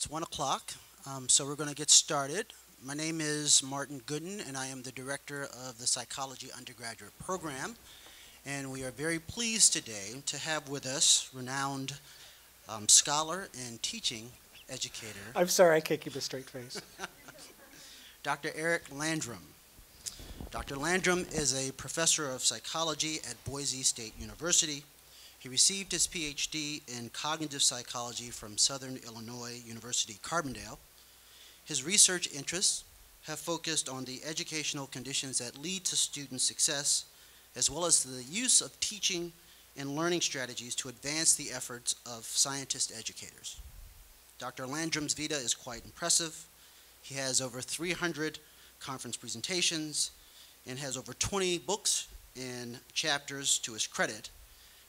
It's 1 o'clock, so we're going to get started. My name is Martin Gooden, and I am the director of the Psychology Undergraduate Program. And we are very pleased today to have with us renowned scholar and teaching educator. I'm sorry, I can't keep a straight face. Dr. Eric Landrum. Dr. Landrum is a professor of psychology at Boise State University. He received his Ph.D. in cognitive psychology from Southern Illinois University, Carbondale. His research interests have focused on the educational conditions that lead to student success, as well as the use of teaching and learning strategies to advance the efforts of scientist educators. Dr. Landrum's vita is quite impressive. He has over 300 conference presentations and has over 20 books and chapters to his credit,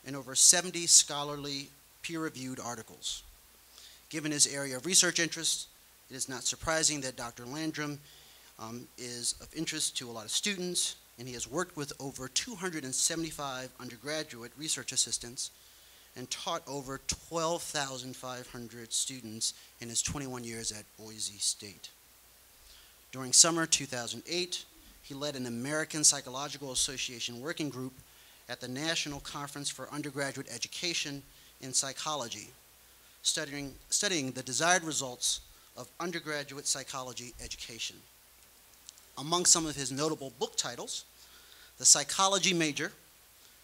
and over 70 scholarly peer-reviewed articles. Given his area of research interest, it is not surprising that Dr. Landrum is of interest to a lot of students, and he has worked with over 275 undergraduate research assistants and taught over 12,500 students in his 21 years at Boise State. During summer 2008, he led an American Psychological Association working group at the National Conference for Undergraduate Education in Psychology, studying the desired results of undergraduate psychology education. Among some of his notable book titles, The Psychology Major,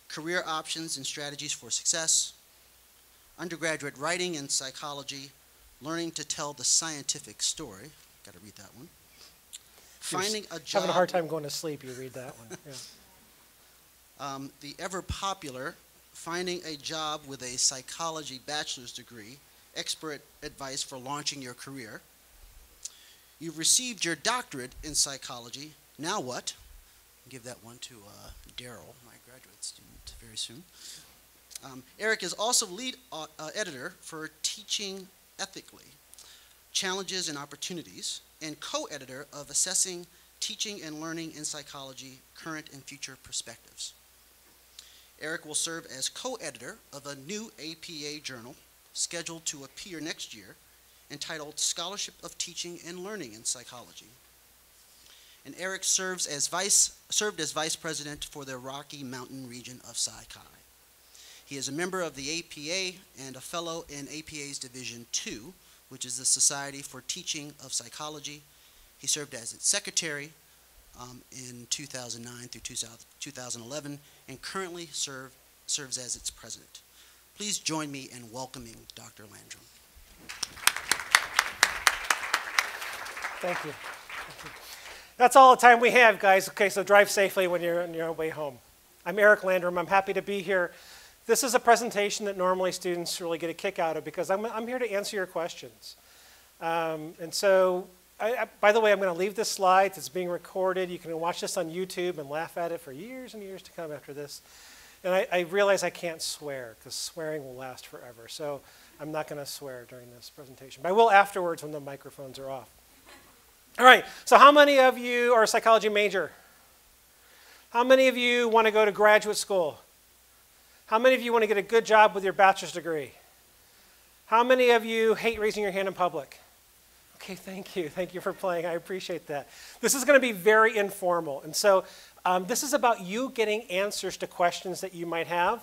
Career Options and Strategies for Success, Undergraduate Writing in Psychology, Learning to Tell the Scientific Story, got to read that one. Finding a job. Having a hard time going to sleep, you read that one. Yeah. The ever-popular Finding a Job with a Psychology Bachelor's Degree, Expert Advice for Launching Your Career. You've received your doctorate in psychology. Now what? I'll give that one to Daryl, my graduate student, very soon. Eric is also lead editor for Teaching Ethically, Challenges and Opportunities, and co-editor of Assessing Teaching and Learning in Psychology, Current and Future Perspectives. Eric will serve as co-editor of a new APA journal scheduled to appear next year entitled Scholarship of Teaching and Learning in Psychology. And Eric served as vice president for the Rocky Mountain region of Psi-Chi. He is a member of the APA and a fellow in APA's Division II, which is the Society for Teaching of Psychology. He served as its secretary in 2009 through 2011, and currently serves as its president. Please join me in welcoming Dr. Landrum. Thank you. That's all the time we have, guys. Okay, so drive safely when you're on your way home. I'm Eric Landrum. I'm happy to be here. This is a presentation that normally students really get a kick out of because I'm here to answer your questions. And so, by the way, I'm going to leave this slide. It's being recorded. You can watch this on YouTube and laugh at it for years and years to come after this. And I realize I can't swear because swearing will last forever. So I'm not going to swear during this presentation. But I will afterwards when the microphones are off. All right, so how many of you are a psychology major? How many of you want to go to graduate school? How many of you want to get a good job with your bachelor's degree? How many of you hate raising your hand in public? Okay, thank you. Thank you for playing. I appreciate that. This is going to be very informal. And so this is about you getting answers to questions that you might have.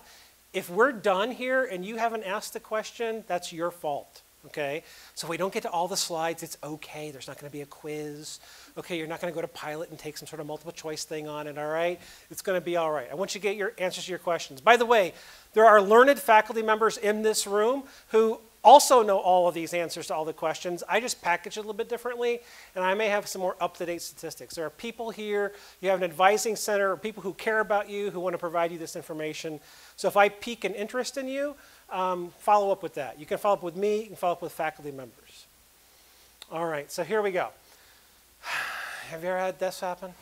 If we're done here and you haven't asked the question, that's your fault. Okay? So we don't get to all the slides. It's okay. There's not going to be a quiz. Okay, you're not going to go to Pilot and take some sort of multiple choice thing on it, all right? It's going to be all right. I want you to get your answers to your questions. By the way, there are learned faculty members in this room who also know all of these answers to all the questions. I just package it a little bit differently, and I may have some more up-to-date statistics. There are people here, you have an advising center, or people who care about you, who want to provide you this information. So if I pique an interest in you, follow up with that. You can follow up with me, you can follow up with faculty members. All right, so here we go. Have you ever had this happen?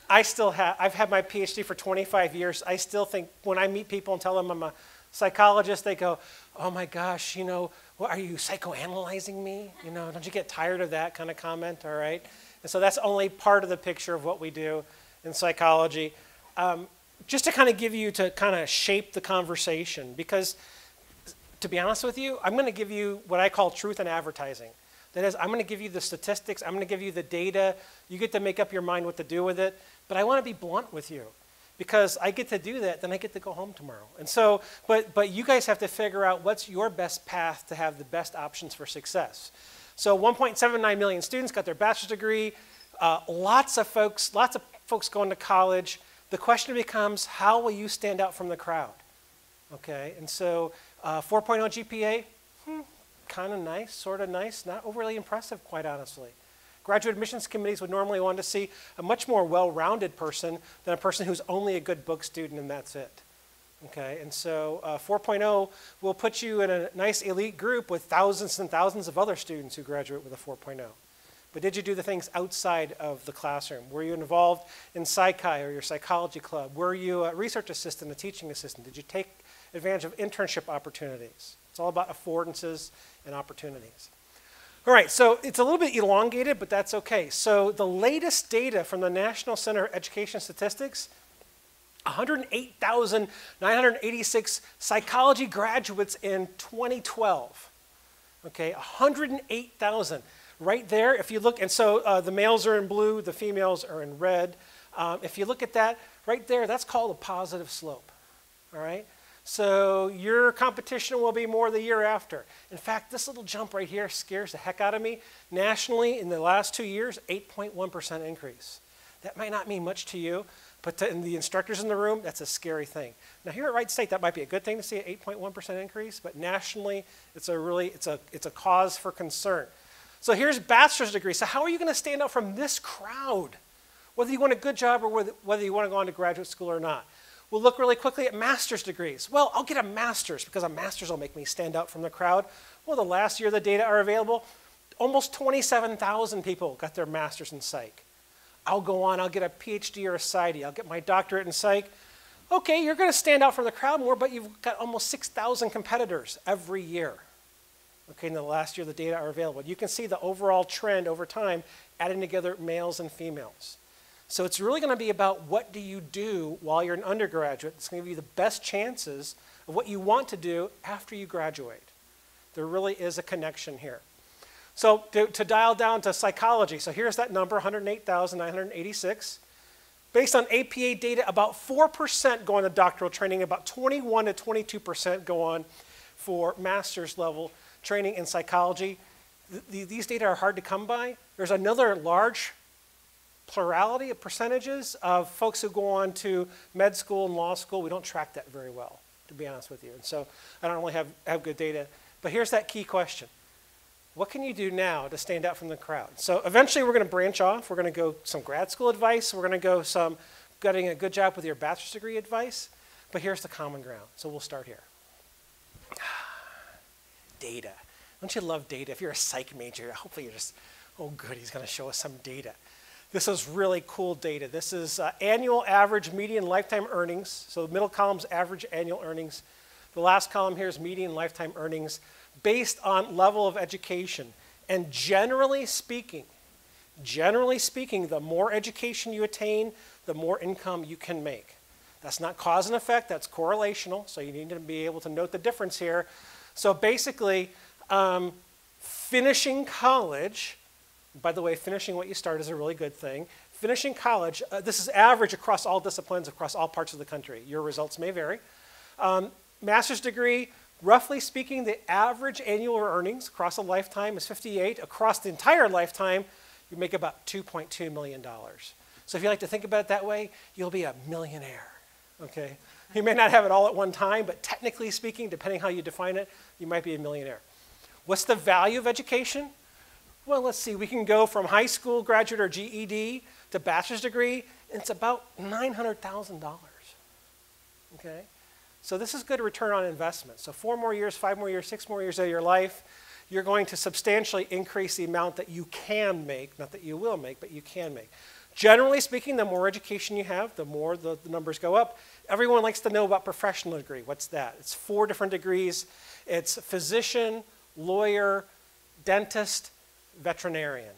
I've had my PhD for 25 years. I still think when I meet people and tell them I'm a psychologist, they go, oh my gosh, you know, what, are you psychoanalyzing me? You know, don't you get tired of that kind of comment, all right? And so that's only part of the picture of what we do in psychology. just to kind of give you, to kind of shape the conversation, because to be honest with you, I'm going to give you what I call truth in advertising. That is, I'm going to give you the statistics, I'm going to give you the data, you get to make up your mind what to do with it, but I want to be blunt with you. Because I get to do that, then I get to go home tomorrow. And so, but you guys have to figure out what's your best path to have the best options for success. So 1.79 million students got their bachelor's degree, lots of folks going to college. The question becomes, how will you stand out from the crowd? Okay, and so 4.0 GPA, kind of nice, sort of nice, not overly impressive, quite honestly. Graduate admissions committees would normally want to see a much more well-rounded person than a person who's only a good book student and that's it. Okay, and so 4.0 will put you in a nice elite group with thousands and thousands of other students who graduate with a 4.0. But did you do the things outside of the classroom? Were you involved in Psychi or your psychology club? Were you a research assistant, a teaching assistant? Did you take advantage of internship opportunities? It's all about affordances and opportunities. All right, so it's a little bit elongated, but that's okay. So the latest data from the National Center for Education Statistics, 108,986 psychology graduates in 2012. Okay, 108,000. Right there, if you look, and so the males are in blue, the females are in red. If you look at that, right there, that's called a positive slope. All right? So your competition will be more the year after. In fact, this little jump right here scares the heck out of me. Nationally, in the last 2 years, 8.1% increase. That might not mean much to you, but to the instructors in the room, that's a scary thing. Now here at Wright State, that might be a good thing to see an 8.1% increase, but nationally, it's a cause for concern. So here's bachelor's degree. So how are you going to stand out from this crowd? Whether you want a good job or whether you want to go on to graduate school or not. We'll look really quickly at master's degrees. Well, I'll get a master's because a master's will make me stand out from the crowd. Well, the last year the data are available, almost 27,000 people got their master's in psych. I'll go on, I'll get a Ph.D. or a Ph.D. I'll get my doctorate in psych. Okay, you're going to stand out from the crowd more, but you've got almost 6,000 competitors every year. Okay, in the last year the data are available. You can see the overall trend over time, adding together males and females. So it's really going to be about what do you do while you're an undergraduate. It's going to give you the best chances of what you want to do after you graduate. There really is a connection here. So to dial down to psychology, so here's that number, 108,986. Based on APA data, about 4% go on to doctoral training, about 21 to 22% go on for master's level training in psychology. These data are hard to come by. There's another large plurality of percentages of folks who go on to med school and law school. We don't track that very well, to be honest with you. And so I don't really have good data. But here's that key question. What can you do now to stand out from the crowd? So eventually we're going to branch off. We're going to go some grad school advice. We're going to go some getting a good job with your bachelor's degree advice. But here's the common ground. So we'll start here. Data. Don't you love data? If you're a psych major, hopefully you're just, oh good, he's going to show us some data. This is really cool data. This is annual average median lifetime earnings. So the middle column is average annual earnings. The last column here is median lifetime earnings based on level of education. And generally speaking, the more education you attain, the more income you can make. That's not cause and effect, that's correlational. So you need to be able to note the difference here. So basically, finishing college, by the way, finishing what you start is a really good thing. Finishing college, this is average across all disciplines, across all parts of the country. Your results may vary. Master's degree, roughly speaking, the average annual earnings across a lifetime is 58. Across the entire lifetime, you make about $2.2 million. So if you like to think about it that way, you'll be a millionaire, okay? You may not have it all at one time, but technically speaking, depending how you define it, you might be a millionaire. What's the value of education? Well, let's see, we can go from high school graduate or GED to bachelor's degree, and it's about $900,000, okay? So this is good return on investment. So 4 more years, 5 more years, 6 more years of your life, you're going to substantially increase the amount that you can make, not that you will make, but you can make. Generally speaking, the more education you have, the more the numbers go up. Everyone likes to know about professional degree. What's that? It's 4 different degrees. It's physician, lawyer, dentist, veterinarian.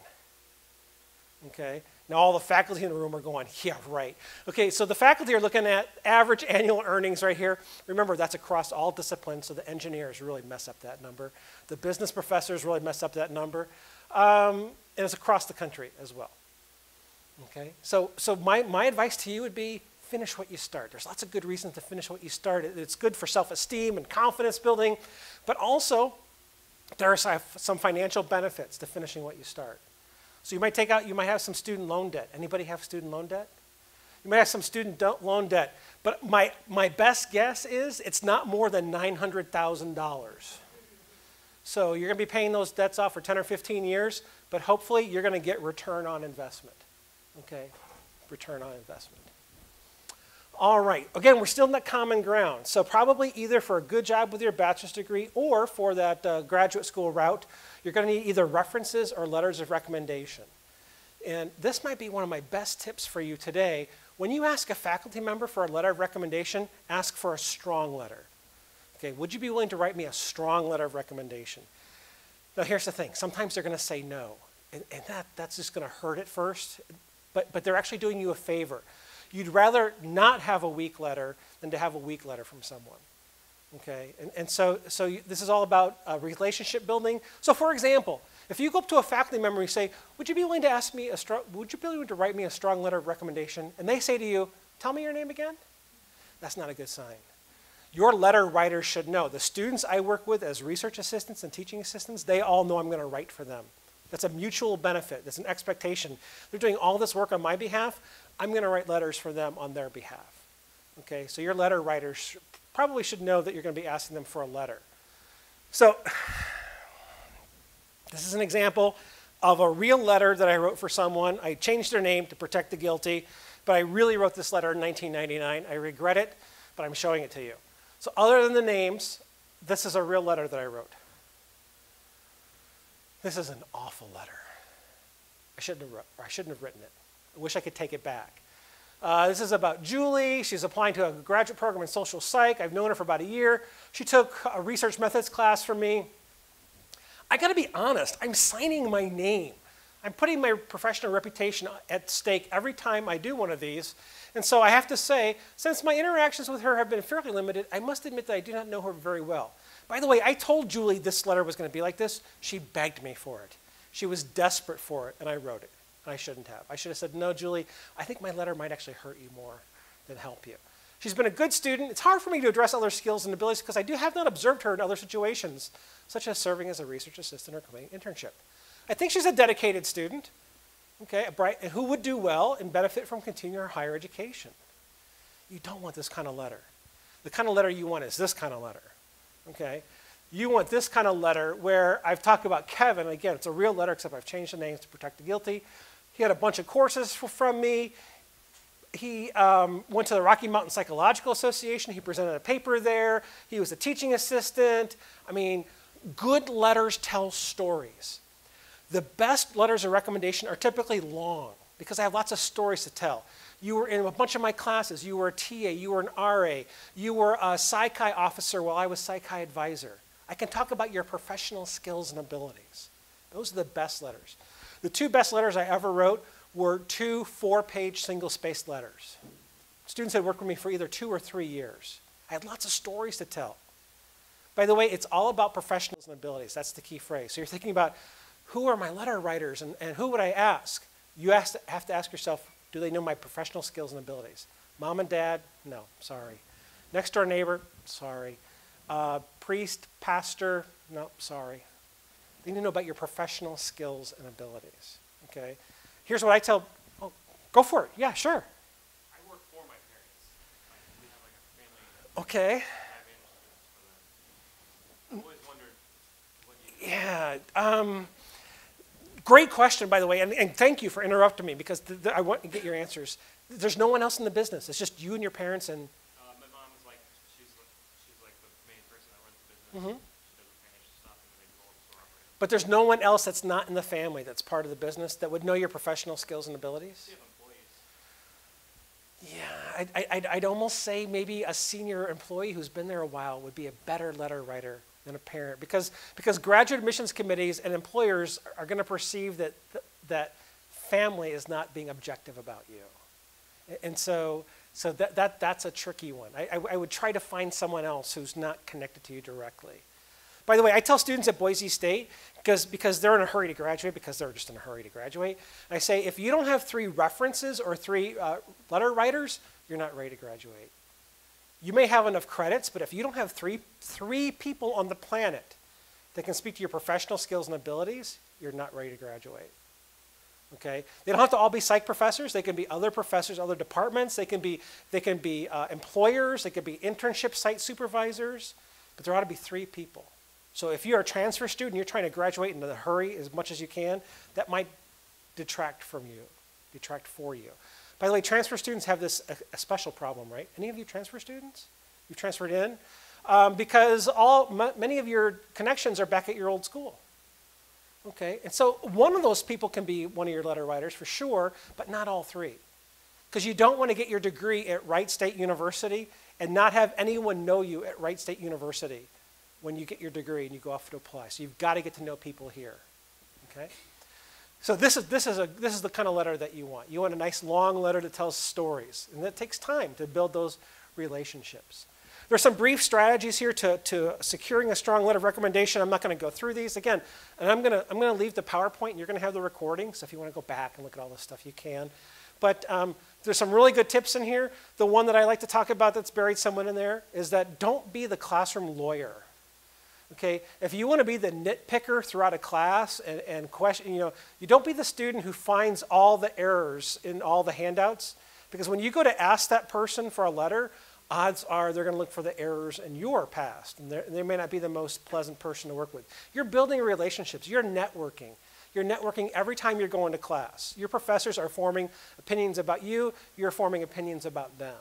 Okay. Now all the faculty in the room are going, yeah, right. Okay, so the faculty are looking at average annual earnings right here. Remember, that's across all disciplines, so the engineers really mess up that number. The business professors really mess up that number. And it's across the country as well. Okay, so my advice to you would be finish what you start. There's lots of good reasons to finish what you start. It's good for self-esteem and confidence building, but also there are some financial benefits to finishing what you start. So you might have some student loan debt. Anybody have student loan debt? You might have some student loan debt, but my best guess is it's not more than $900,000. So you're going to be paying those debts off for 10 or 15 years, but hopefully you're going to get return on investment. Okay, return on investment. All right, again, we're still in that common ground. So probably either for a good job with your bachelor's degree or for that graduate school route, you're going to need either references or letters of recommendation. And this might be one of my best tips for you today. When you ask a faculty member for a letter of recommendation, ask for a strong letter. Okay, would you be willing to write me a strong letter of recommendation? Now here's the thing, sometimes they're going to say no, and that's just going to hurt at first, but they're actually doing you a favor. You'd rather not have a weak letter than to have a weak letter from someone. Okay, and so this is all about relationship building. So for example, if you go up to a faculty member and you say, would you be willing to write me a strong letter of recommendation? And they say to you, tell me your name again? That's not a good sign. Your letter writers should know. The students I work with as research assistants and teaching assistants, they all know I'm going to write for them. That's a mutual benefit. That's an expectation. They're doing all this work on my behalf. I'm going to write letters for them on their behalf. Okay, so your letter writers probably should know that you're going to be asking them for a letter. So this is an example of a real letter that I wrote for someone. I changed their name to protect the guilty, but I really wrote this letter in 1999. I regret it, but I'm showing it to you. So other than the names, this is a real letter that I wrote. This is an awful letter. I shouldn't have written it. I wish I could take it back. This is about Julie. She's applying to a graduate program in social psych. I've known her for about a year. She took a research methods class from me. I got to be honest, I'm signing my name. I'm putting my professional reputation at stake every time I do one of these. And so I have to say, since my interactions with her have been fairly limited, I must admit that I do not know her very well. By the way, I told Julie this letter was going to be like this. She begged me for it. She was desperate for it, and I wrote it. And I shouldn't have. I should have said, no, Julie, I think my letter might actually hurt you more than help you. She's been a good student. It's hard for me to address other skills and abilities because I have not observed her in other situations, such as serving as a research assistant or completing an internship. I think she's a dedicated student, okay, who would do well and benefit from continuing her higher education. You don't want this kind of letter. The kind of letter you want is this kind of letter, okay? You want this kind of letter where I've talked about Kevin. Again, it's a real letter, except I've changed the names to protect the guilty. He had a bunch of courses from me. He went to the Rocky Mountain Psychological Association. He presented a paper there. He was a teaching assistant. I mean, good letters tell stories. The best letters of recommendation are typically long because I have lots of stories to tell. You were in a bunch of my classes. You were a TA. You were an RA. You were a Psych-Chi officer while I was Psych-Chi advisor. I can talk about your professional skills and abilities. Those are the best letters. The two best letters I ever wrote were 2 4-page single-spaced letters. Students had worked with me for either 2 or 3 years. I had lots of stories to tell. By the way, it's all about professionals and abilities. That's the key phrase. So you're thinking about who are my letter writers and who would I ask? You have to ask yourself, do they know my professional skills and abilities? Mom and dad? No, sorry. Next door neighbor? Sorry. Priest, pastor? No, sorry. They need to know about your professional skills and abilities, okay? Here's what I tell, oh, go for it. Yeah, sure. I work for my parents. We have like a family. Okay. I've always wondered what you do. Yeah. Great question, by the way, and thank you for interrupting me because I want to get your answers. There's no one else in the business. It's just you and your parents and... My mom is like, she's like the main person that runs the business. Mm-hmm. She does the financial stuff and then they do all the store operations. But there's no one else that's not in the family that's part of the business that would know your professional skills and abilities? We have employees. Yeah, I'd almost say maybe a senior employee who's been there a while would be a better letter writer than a parent because graduate admissions committees and employers are going to perceive that family is not being objective about you. And so that's a tricky one. I would try to find someone else who's not connected to you directly. By the way, I tell students at Boise State, because they're in a hurry to graduate, because they're just in a hurry to graduate, I say, if you don't have 3 references or 3 letter writers, you're not ready to graduate. You may have enough credits, but if you don't have three people on the planet that can speak to your professional skills and abilities, you're not ready to graduate. Okay? They don't have to all be psych professors. They can be other professors, other departments. They can be employers. They could be internship site supervisors. But there ought to be 3 people. So if you're a transfer student, you're trying to graduate in a hurry as much as you can, that might detract from you, detract for you. By the way, transfer students have this a special problem, right? Any of you transfer students? You've transferred in? Because many of your connections are back at your old school. Okay, and so one of those people can be one of your letter writers for sure, but not all 3. Because you don't want to get your degree at Wright State University and not have anyone know you at Wright State University when you get your degree and you go off to apply. So you've got to get to know people here. Okay? So this is the kind of letter that you want. You want a nice long letter that tells stories, and that takes time to build those relationships. There's some brief strategies here to securing a strong letter of recommendation. I'm not going to go through these again, and I'm going to leave the PowerPoint, and you're going to have the recording. So if you want to go back and look at all this stuff, you can. But there's some really good tips in here. The one that I like to talk about that's buried somewhere in there is that don't be the classroom lawyer. Okay, if you want to be the nitpicker throughout a class and question, you don't be the student who finds all the errors in all the handouts, because when you go to ask that person for a letter, odds are they're going to look for the errors in your past, and they may not be the most pleasant person to work with. You're building relationships. You're networking. You're networking every time you're going to class. Your professors are forming opinions about you. You're forming opinions about them.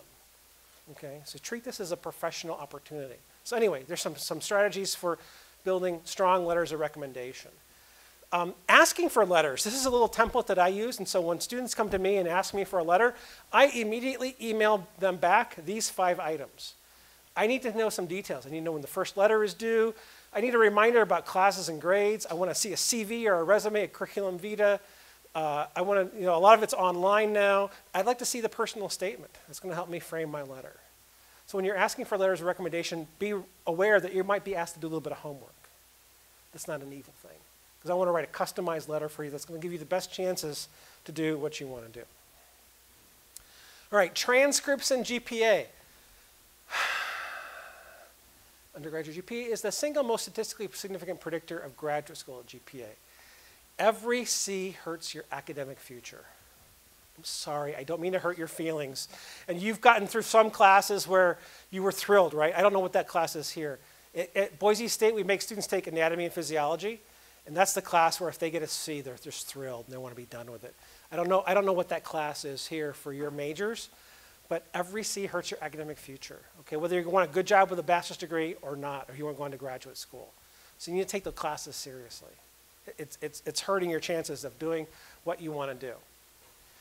Okay, so treat this as a professional opportunity. So anyway, there's some strategies for building strong letters of recommendation. Asking for letters. This is a little template that I use, and so when students come to me and ask me for a letter, I immediately email them back these 5 items. I need to know some details. I need to know when the first letter is due. I need a reminder about classes and grades. I want to see a CV or a resume, a curriculum vitae. I want to, a lot of it's online now. I'd like to see the personal statement. That's going to help me frame my letter. So when you're asking for letters of recommendation, be aware that you might be asked to do a little bit of homework. That's not an evil thing. Because I want to write a customized letter for you that's going to give you the best chances to do what you want to do. All right, transcripts and GPA. Undergraduate GPA is the single most statistically significant predictor of graduate school GPA. Every C hurts your academic future. I'm sorry, I don't mean to hurt your feelings. And you've gotten through some classes where you were thrilled, right? I don't know what that class is here. At Boise State, we make students take anatomy and physiology, and that's the class where if they get a C, they're just thrilled and they want to be done with it. I don't know what that class is here for your majors, but every C hurts your academic future. Okay, whether you want a good job with a bachelor's degree or not, or you want to go into graduate school. So you need to take the classes seriously. It's hurting your chances of doing what you want to do.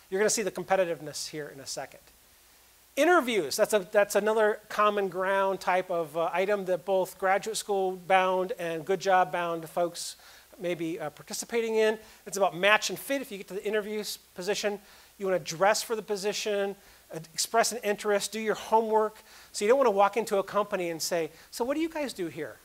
You're going to see the competitiveness here in a second. Interviews, that's another common ground type of item that both graduate school bound and good job bound folks may be participating in. It's about match and fit. If you get to the interview position, you want to dress for the position, express an interest, do your homework. So you don't want to walk into a company and say, so what do you guys do here?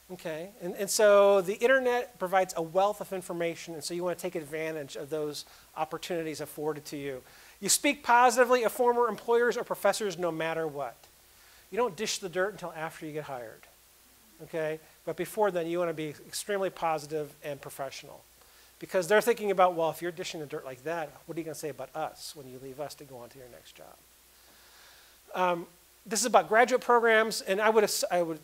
Okay, and so the internet provides a wealth of information, and so you want to take advantage of those opportunities afforded to you. You speak positively of former employers or professors no matter what. You don't dish the dirt until after you get hired, okay? But before then, you want to be extremely positive and professional, because they're thinking about, well, if you're dishing the dirt like that, what are you going to say about us when you leave us to go on to your next job? This is about graduate programs, and I would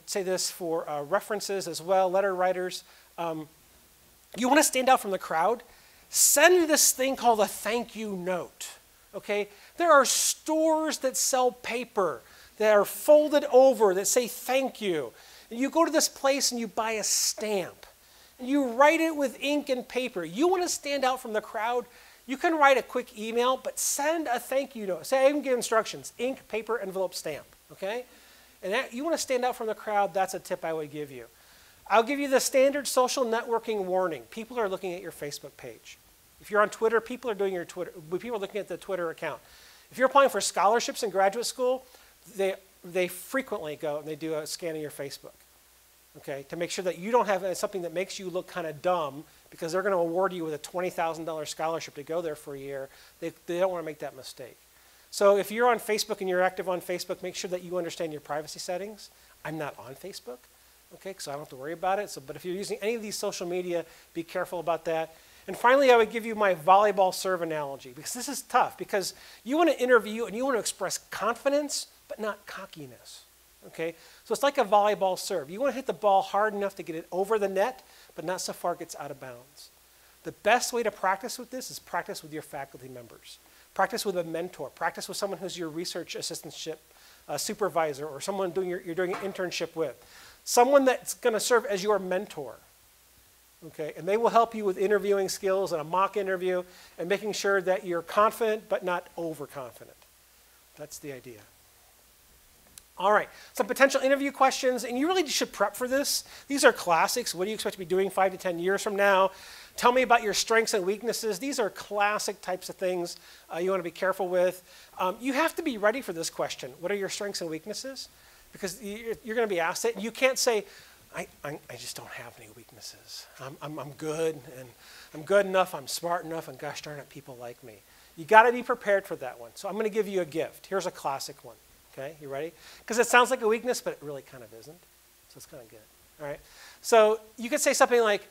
say this for references as well, letter writers. You want to stand out from the crowd? Send this thing called a thank you note, okay? There are stores that sell paper that are folded over that say thank you. And you go to this place and you buy a stamp, and you write it with ink and paper. You want to stand out from the crowd? You can write a quick email, but send a thank you note. Say, I even give instructions, ink, paper, envelope, stamp, okay? And you want to stand out from the crowd, that's a tip I would give you. I'll give you the standard social networking warning. People are looking at your Facebook page. If you're on Twitter, people are doing your Twitter, people are looking at the Twitter account. If you're applying for scholarships in graduate school, they frequently go and they do a scan of your Facebook, okay, to make sure that you don't have something that makes you look kind of dumb because they're going to award you with a $20,000 scholarship to go there for a year. They don't want to make that mistake. So if you're on Facebook and you're active on Facebook, make sure that you understand your privacy settings. I'm not on Facebook, okay, so I don't have to worry about it. So, but if you're using any of these social media, be careful about that. And finally, I would give you my volleyball serve analogy, because this is tough, because you want to interview and you want to express confidence, but not cockiness, okay? So it's like a volleyball serve. You want to hit the ball hard enough to get it over the net, but not so far it gets out of bounds. The best way to practice with this is practice with your faculty members. Practice with a mentor. Practice with someone who's your research assistantship supervisor, or someone you're doing an internship with. Someone that's going to serve as your mentor. Okay, and they will help you with interviewing skills and a mock interview and making sure that you're confident but not overconfident. That's the idea. All right, some potential interview questions, and you really should prep for this. These are classics. What do you expect to be doing 5 to 10 years from now? Tell me about your strengths and weaknesses. These are classic types of things you want to be careful with. You have to be ready for this question. What are your strengths and weaknesses? Because you're going to be asked it. You can't say, I just don't have any weaknesses. I'm good, and I'm good enough, I'm smart enough, and gosh darn it, people like me. You got to be prepared for that one. So I'm going to give you a gift. Here's a classic one. Okay, you ready? Because it sounds like a weakness, but it really kind of isn't. So it's kind of good. All right. So you could say something like,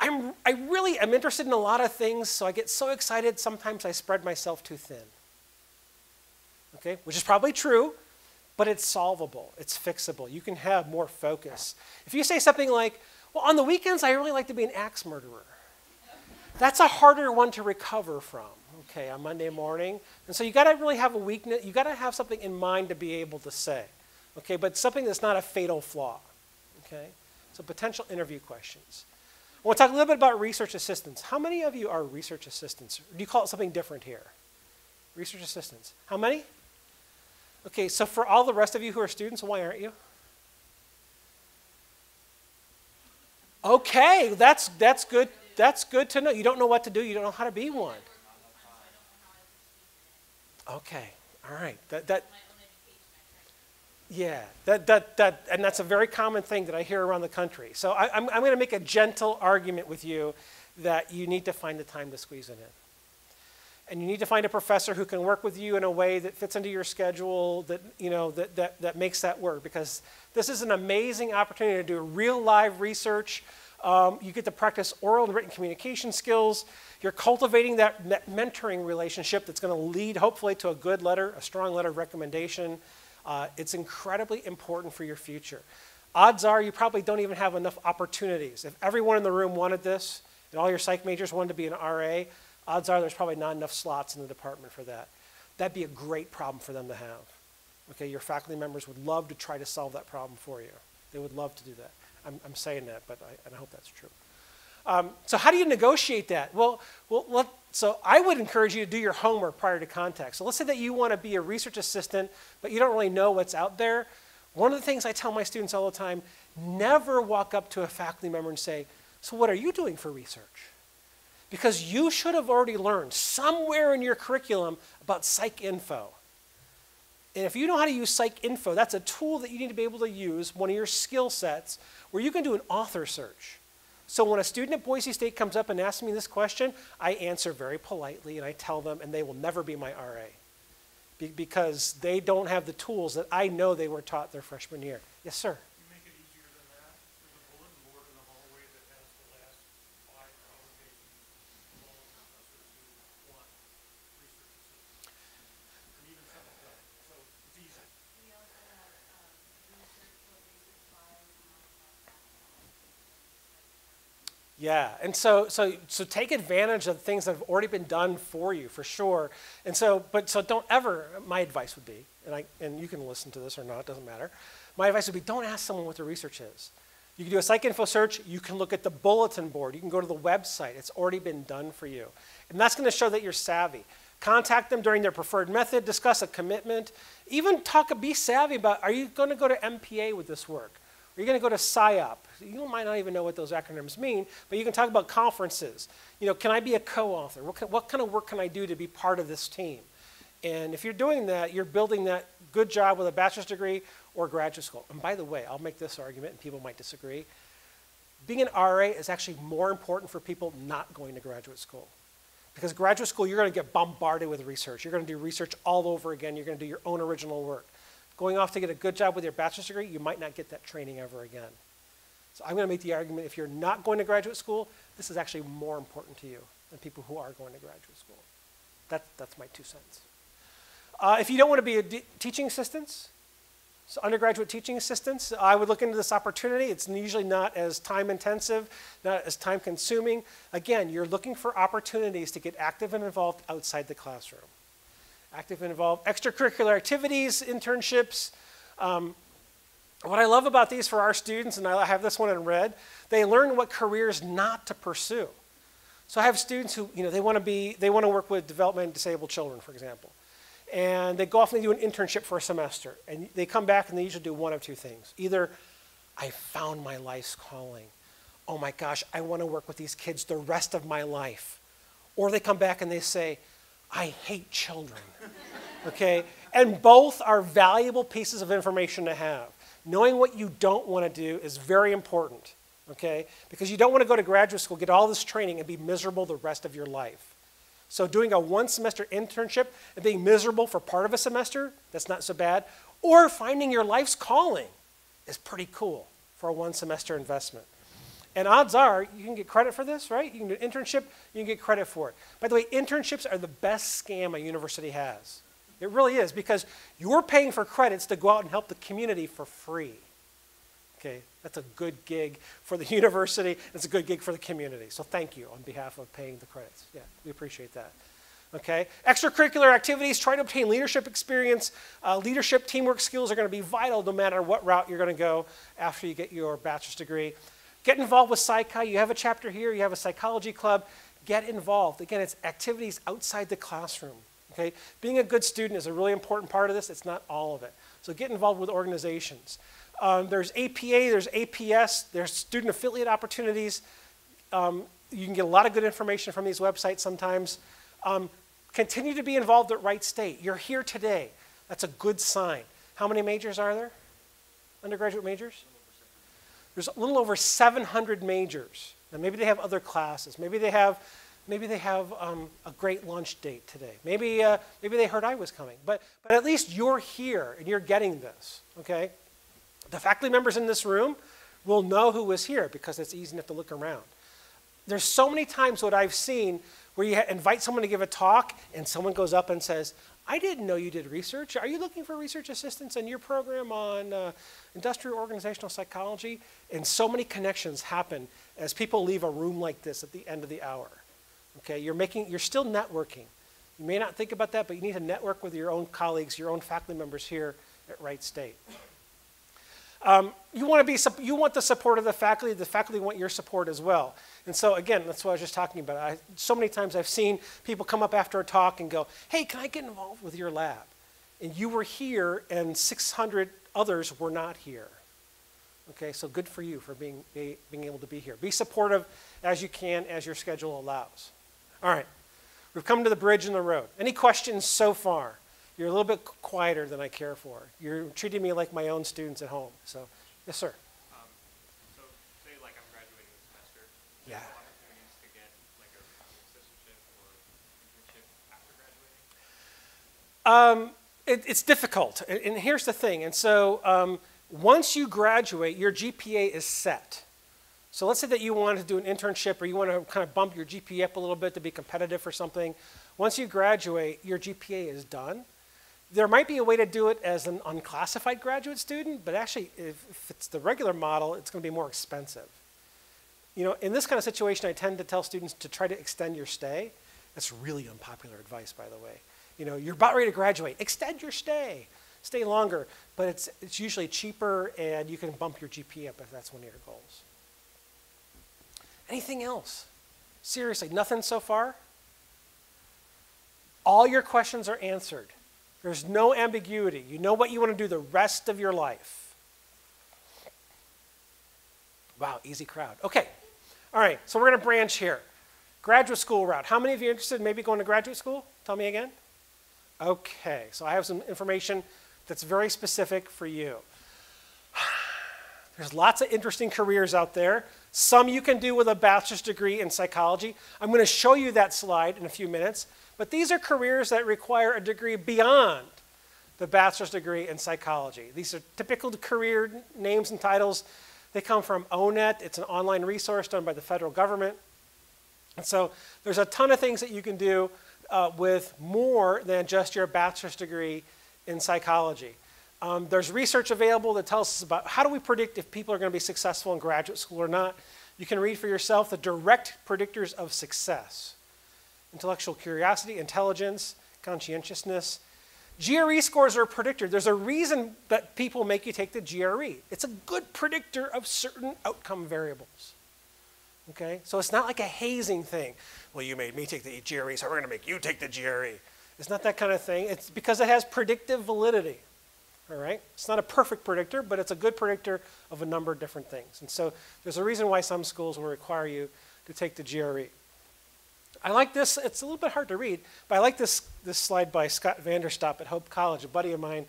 I really am interested in a lot of things, so I get so excited sometimes I spread myself too thin. Okay, which is probably true. But it's solvable, it's fixable. You can have more focus. If you say something like, well, on the weekends, I really like to be an axe murderer. That's a harder one to recover from, okay, on Monday morning. And so you gotta really have a weakness, you gotta have something in mind to be able to say, okay, but something that's not a fatal flaw, okay? So potential interview questions. I want to talk a little bit about research assistants. How many of you are research assistants? Or do you call it something different here? Research assistants. How many? Okay, so for all the rest of you who are students, why aren't you? Okay, that's good. That's good to know. You don't know what to do. You don't know how to be one. Okay, all right. Yeah, and that's a very common thing that I hear around the country. So I'm going to make a gentle argument with you that you need to find the time to squeeze it in. And you need to find a professor who can work with you in a way that fits into your schedule, that, you know, that makes that work. Because this is an amazing opportunity to do real live research. You get to practice oral and written communication skills. You're cultivating that mentoring relationship that's going to lead, hopefully, to a good letter, a strong letter of recommendation. It's incredibly important for your future. Odds are you probably don't even have enough opportunities. If everyone in the room wanted this, and all your psych majors wanted to be an RA, odds are there's probably not enough slots in the department for that. That'd be a great problem for them to have. Okay, your faculty members would love to try to solve that problem for you. They would love to do that. I'm saying that, but I hope that's true. So how do you negotiate that? So I would encourage you to do your homework prior to contact. So let's say that you want to be a research assistant, but you don't really know what's out there. One of the things I tell my students all the time, never walk up to a faculty member and say, so what are you doing for research? Because you should have already learned somewhere in your curriculum about PsycInfo. And if you know how to use PsycInfo, that's a tool that you need to be able to use, one of your skill sets, where you can do an author search. So when a student at Boise State comes up and asks me this question, I answer very politely and I tell them, and they will never be my RA. Because they don't have the tools that I know they were taught their freshman year. Yes, sir? You make it easier than that. There's a bulletin board in the hallway that has the last 5 publications of all the professors who want research assistants. And even some of them. So it's easy. We also have research, what research files and all of that. Yeah, and so take advantage of things that have already been done for you, for sure. And so don't ever, my advice would be, and you can listen to this or not, it doesn't matter. My advice would be, don't ask someone what their research is. You can do a PsycInfo search, you can look at the bulletin board, you can go to the website, it's already been done for you. And that's going to show that you're savvy. Contact them during their preferred method, discuss a commitment, even be savvy about, are you going to go to MPA with this work? Or you're going to go to PSYOP. You might not even know what those acronyms mean, but you can talk about conferences. You know, can I be a co-author? What kind of work can I do to be part of this team? And if you're doing that, you're building that good job with a bachelor's degree or graduate school. And by the way, I'll make this argument, and people might disagree. Being an RA is actually more important for people not going to graduate school. Because graduate school, you're going to get bombarded with research. You're going to do research all over again. You're going to do your own original work. Going off to get a good job with your bachelor's degree, you might not get that training ever again. So I'm going to make the argument, if you're not going to graduate school, this is actually more important to you than people who are going to graduate school. That's my 2 cents. If you don't want to be a teaching assistant, so undergraduate teaching assistants, I would look into this opportunity. It's usually not as time intensive, not as time consuming. Again, you're looking for opportunities to get active and involved outside the classroom. Active and involved, extracurricular activities, internships. What I love about these for our students, and I have this one in red, they learn what careers not to pursue. So I have students who, they want to work with developmentally disabled children, for example. And they go off and they do an internship for a semester. And they come back and they usually do one of 2 things. Either, I found my life's calling. Oh my gosh, I want to work with these kids the rest of my life. Or they come back and they say, I hate children. Okay? And both are valuable pieces of information to have. Knowing what you don't want to do is very important. Okay? Because you don't want to go to graduate school, get all this training, and be miserable the rest of your life. So doing a 1-semester internship and being miserable for part of a semester, that's not so bad. Or finding your life's calling is pretty cool for a 1-semester investment. And odds are you can get credit for this, right? You can do an internship, you can get credit for it. By the way, internships are the best scam a university has. It really is, because you're paying for credits to go out and help the community for free. Okay, that's a good gig for the university. It's a good gig for the community. So thank you on behalf of paying the credits. Yeah, we appreciate that. Okay, extracurricular activities, try to obtain leadership experience. Leadership, teamwork skills are going to be vital no matter what route you're going to go after you get your bachelor's degree. Get involved with Psychi. You have a chapter here. You have a psychology club. Get involved. Again, it's activities outside the classroom. Okay, being a good student is a really important part of this. It's not all of it. So get involved with organizations. There's APA, there's APS, there's student affiliate opportunities. You can get a lot of good information from these websites sometimes. Continue to be involved at Wright State. You're here today. That's a good sign. How many majors are there? Undergraduate majors? There's a little over 700 majors. Now maybe they have other classes. Maybe they have a great lunch date today. Maybe they heard I was coming. But at least you're here and you're getting this, okay? The faculty members in this room will know who was here because it's easy enough to look around. There's so many times what I've seen where you invite someone to give a talk and someone goes up and says, I didn't know you did research. Are you looking for research assistants in your program on industrial organizational psychology? And so many connections happen as people leave a room like this at the end of the hour. Okay, you're still networking. You may not think about that, but you need to network with your own colleagues, your own faculty members here at Wright State. You want the support of the faculty want your support as well. And so again, that's what I was just talking about. So many times I've seen people come up after a talk and go, hey, can I get involved with your lab? And you were here and 600 others were not here. Okay, so good for you for being able to be here. Be supportive as you can, as your schedule allows. All right, we've come to the bridge in the road. Any questions so far? You're a little bit quieter than I care for. You're treating me like my own students at home. So, yes, sir. So, say like I'm graduating this semester. Yeah. Are there opportunities to get like a assistantship or internship after graduating? It's difficult, and here's the thing. And so, once you graduate, your GPA is set. So let's say that you want to do an internship or you want to kind of bump your GPA up a little bit to be competitive for something. Once you graduate, your GPA is done. There might be a way to do it as an unclassified graduate student, but actually, if it's the regular model, it's going to be more expensive. You know, in this kind of situation, I tend to tell students to try to extend your stay. That's really unpopular advice, by the way. You know, you're about ready to graduate. Extend your stay. Stay longer. But it's usually cheaper, and you can bump your GPA up if that's one of your goals. Anything else? Seriously, nothing so far? All your questions are answered. There's no ambiguity. You know what you want to do the rest of your life. Wow, easy crowd. Okay, all right, so we're going to branch here. Graduate school route. How many of you are interested in maybe going to graduate school? Tell me again. Okay, so I have some information that's very specific for you. There's lots of interesting careers out there. Some you can do with a bachelor's degree in psychology. I'm going to show you that slide in a few minutes. But these are careers that require a degree beyond the bachelor's degree in psychology. These are typical career names and titles. They come from ONET. It's an online resource done by the federal government. And so there's a ton of things that you can do with more than just your bachelor's degree in psychology. There's research available that tells us about how do we predict if people are going to be successful in graduate school or not. You can read for yourself the direct predictors of success: intellectual curiosity, intelligence, conscientiousness. GRE scores are a predictor. There's a reason that people make you take the GRE. It's a good predictor of certain outcome variables. Okay, so it's not like a hazing thing. Well, you made me take the GRE, so we're going to make you take the GRE. It's not that kind of thing. It's because it has predictive validity. All right, it's not a perfect predictor, but it's a good predictor of a number of different things. And so there's a reason why some schools will require you to take the GRE. I like this. It's a little bit hard to read, but I like this slide by Scott Vanderstop at Hope College, a buddy of mine,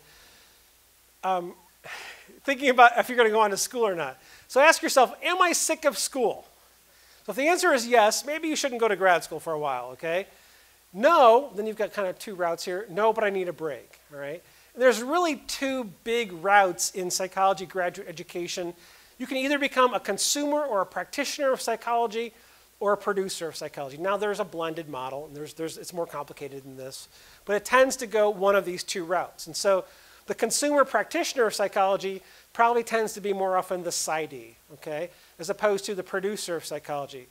thinking about if you're going to go on to school or not. So ask yourself, am I sick of school? So if the answer is yes, maybe you shouldn't go to grad school for a while, okay? No, then you've got kind of two routes here. No, but I need a break, all right? And there's really two big routes in psychology graduate education. You can either become a consumer or a practitioner of psychology, or a producer of psychology. Now there's a blended model, and it's more complicated than this, but it tends to go one of these two routes. And so the consumer practitioner of psychology probably tends to be more often the PsyD, okay, as opposed to the producer of psychology.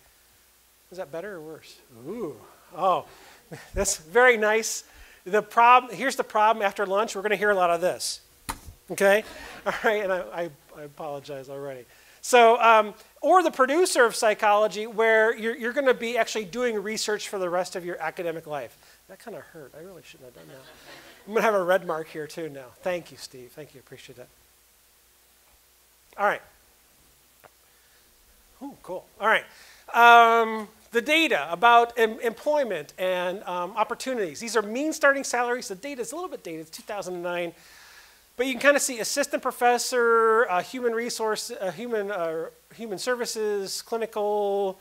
Is that better or worse? Ooh, oh, that's very nice. Here's the problem after lunch, we're going to hear a lot of this, okay? All right, and I apologize already. So, or the producer of psychology, where you're going to be actually doing research for the rest of your academic life. That kind of hurt. I really shouldn't have done that. I'm going to have a red mark here too now. Thank you, Steve. Thank you. Appreciate that. All right. Ooh, cool. All right. The data about employment and opportunities. These are mean starting salaries. The data is a little bit dated. It's 2009. But you can kind of see assistant professor, human services, clinical,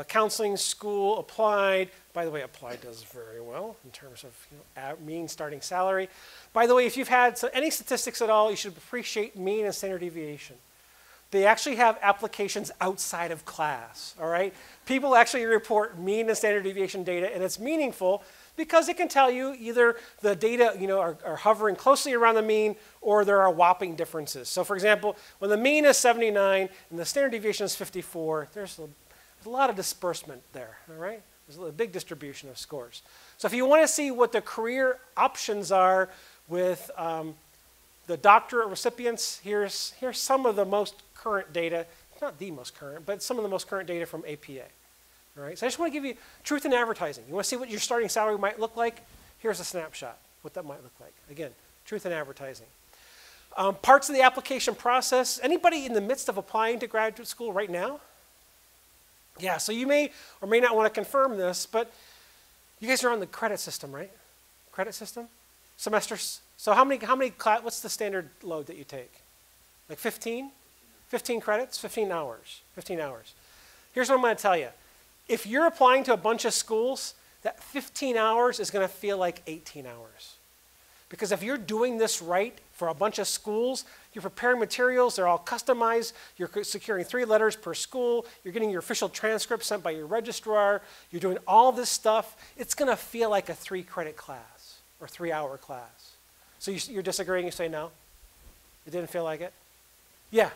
counseling, school, applied. By the way, applied does very well in terms of mean starting salary. By the way, if you've had any statistics at all, you should appreciate mean and standard deviation. They actually have applications outside of class, all right? People actually report mean and standard deviation data, and it's meaningful because it can tell you either the data are hovering closely around the mean or there are whopping differences. So for example, when the mean is 79 and the standard deviation is 54, there's a lot of disbursement there, all right? There's a big distribution of scores. So if you want to see what the career options are with the doctorate recipients, here's some of the most current data. Not the most current, but some of the most current data from APA. All right, so I just want to give you truth in advertising. You want to see what your starting salary might look like? Here's a snapshot, what that might look like. Again, truth in advertising. Parts of the application process. Anybody in the midst of applying to graduate school right now? Yeah, so you may or may not want to confirm this, but you guys are on the credit system, right? Credit system? Semesters? So what's the standard load that you take? Like 15? 15 credits? 15 hours. 15 hours. Here's what I'm going to tell you. If you're applying to a bunch of schools, that 15 hours is going to feel like 18 hours. Because if you're doing this right for a bunch of schools, you're preparing materials, they're all customized, you're securing 3 letters per school, you're getting your official transcript sent by your registrar, you're doing all this stuff, it's going to feel like a 3-credit class or 3-hour class. So you're disagreeing, you say no? It didn't feel like it? Yeah.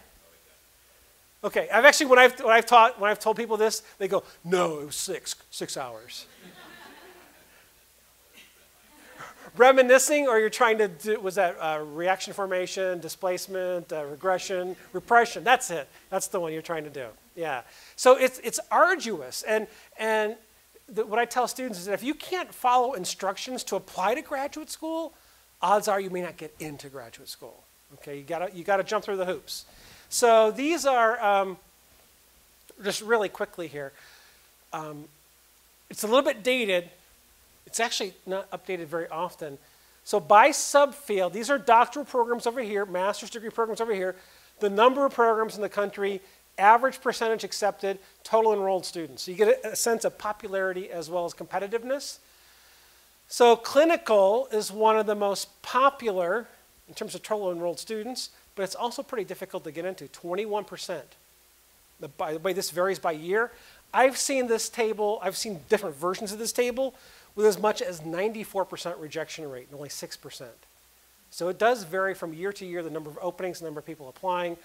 Okay, I've actually, when I've told people this, they go, no, it was 6 hours. Reminiscing, or you're trying to do, was that reaction formation, displacement, regression, repression, that's it. That's the one you're trying to do, yeah. So it's arduous, and what I tell students is that if you can't follow instructions to apply to graduate school, odds are you may not get into graduate school, okay? You gotta jump through the hoops. So these are just really quickly here. It's a little bit dated. It's actually not updated very often. So by subfield, these are doctoral programs over here, master's degree programs over here, the number of programs in the country, average percentage accepted, total enrolled students. So you get a sense of popularity as well as competitiveness. So clinical is one of the most popular in terms of total enrolled students, but it's also pretty difficult to get into, 21%. By the way, this varies by year. I've seen this table, I've seen different versions of this table with as much as 94% rejection rate and only 6%. So it does vary from year to year, the number of openings, the number of people applying.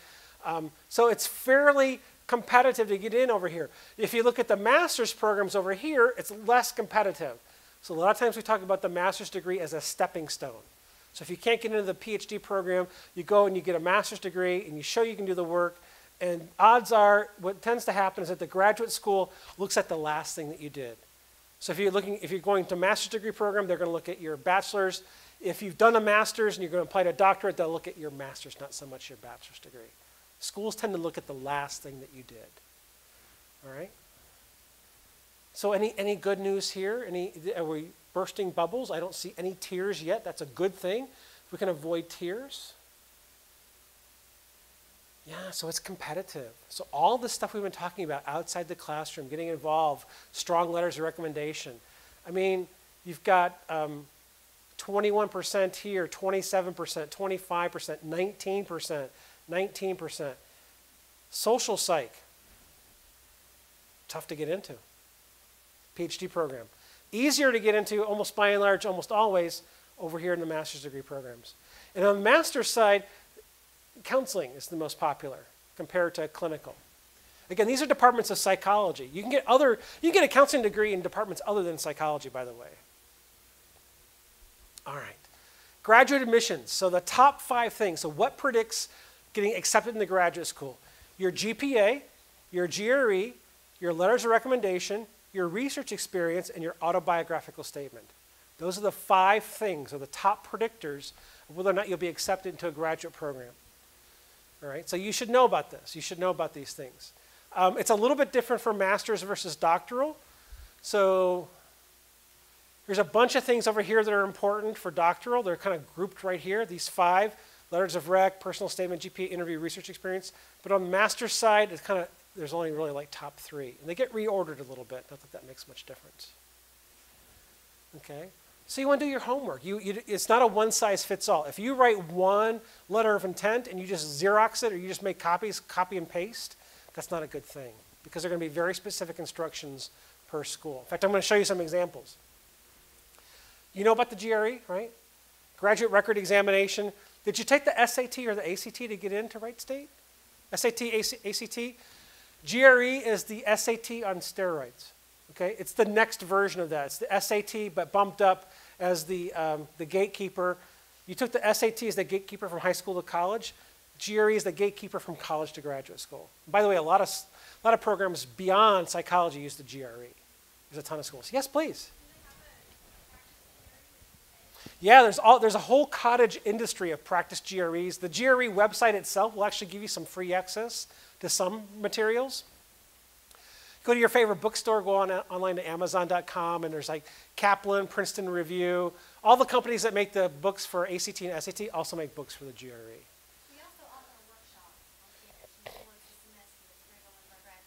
So it's fairly competitive to get in over here. If you look at the master's programs over here, it's less competitive. So a lot of times we talk about the master's degree as a stepping stone. So if you can't get into the PhD program, you go and you get a master's degree and you show you can do the work. And odds are, what tends to happen is that the graduate school looks at the last thing that you did. So if you're going to a master's degree program, they're going to look at your bachelor's. If you've done a master's and you're going to apply to a doctorate, they'll look at your master's, not so much your bachelor's degree. Schools tend to look at the last thing that you did. All right? So any good news here? Are we bursting bubbles? I don't see any tears yet. That's a good thing. If we can avoid tears. Yeah, so it's competitive. So all the stuff we've been talking about outside the classroom, getting involved, strong letters of recommendation. I mean, you've got 21% here, 27%, 25%, 19%, 19%. Social psych, tough to get into. PhD program. Easier to get into, almost by and large, almost always, over here in the master's degree programs. And on the master's side, counseling is the most popular compared to clinical. Again, these are departments of psychology. You can get a counseling degree in departments other than psychology, by the way. All right. Graduate admissions. So the top 5 things. So what predicts getting accepted in the graduate school? Your GPA, your GRE, your letters of recommendation, your research experience, and your autobiographical statement. Those are the 5 things, or the top predictors of whether or not you'll be accepted into a graduate program. All right, so you should know about this. You should know about these things. It's a little bit different for master's versus doctoral. So there's a bunch of things over here that are important for doctoral. They're kind of grouped right here, these 5, letters of rec, personal statement, GPA, interview, research experience. But on the master's side, it's kind of, there's only really like top 3. And they get reordered a little bit. Not that that makes much difference. Okay? So you want to do your homework. It's not a one-size-fits-all. If you write one letter of intent and you just Xerox it or you just make copies, copy and paste, that's not a good thing because there are going to be very specific instructions per school. In fact, I'm going to show you some examples. You know about the GRE, right? Graduate Record Examination. Did you take the SAT or the ACT to get into Wright State? SAT, ACT? GRE is the SAT on steroids. Okay, it's the next version of that. It's the SAT, but bumped up as the gatekeeper. You took the SAT as the gatekeeper from high school to college. GRE is the gatekeeper from college to graduate school. By the way, a lot of programs beyond psychology use the GRE. There's a ton of schools. Yes, please. Yeah, there's a whole cottage industry of practice GREs. The GRE website itself will actually give you some free access to some materials. Go to your favorite bookstore, go online to Amazon.com, and there's like Kaplan, Princeton Review. All the companies that make the books for ACT and SAT also make books for the GRE. We also offer a workshop on campus once a semester to bring on our graduate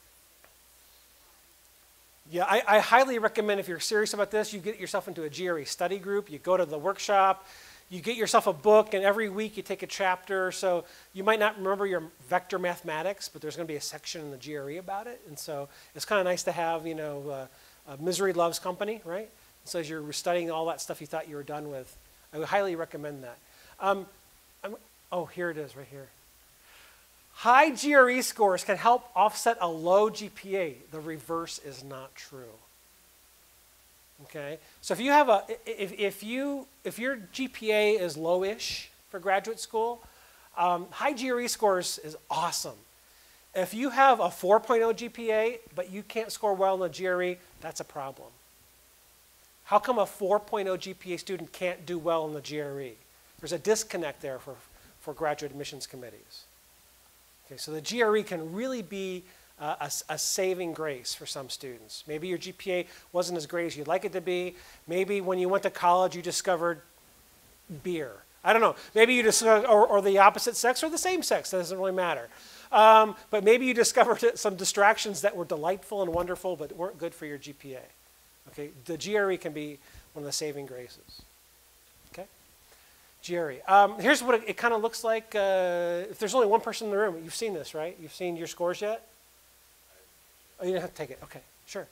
students. Yeah, I highly recommend if you're serious about this, you get yourself into a GRE study group, you go to the workshop, you get yourself a book, and every week you take a chapter. So you might not remember your vector mathematics, but there's going to be a section in the GRE about it. And so it's kind of nice to have, misery loves company, right? So as you're studying all that stuff you thought you were done with, I would highly recommend that. Oh, here it is right here. High GRE scores can help offset a low GPA. The reverse is not true. Okay, so if you have if your GPA is low-ish for graduate school, high GRE scores is awesome. If you have a 4.0 GPA but you can't score well in the GRE, that's a problem. How come a 4.0 GPA student can't do well in the GRE? There's a disconnect there for graduate admissions committees. Okay, so the GRE can really be a saving grace for some students. Maybe your GPA wasn't as great as you'd like it to be. Maybe when you went to college, you discovered beer. I don't know. Maybe you discovered, or the opposite sex or the same sex. That doesn't really matter. But maybe you discovered some distractions that were delightful and wonderful, but weren't good for your GPA. Okay, the GRE can be one of the saving graces. Okay, GRE. Here's what it kind of looks like. If there's only one person in the room, you've seen this, right? You've seen your scores yet? Oh, you didn't have to take it. Okay, sure.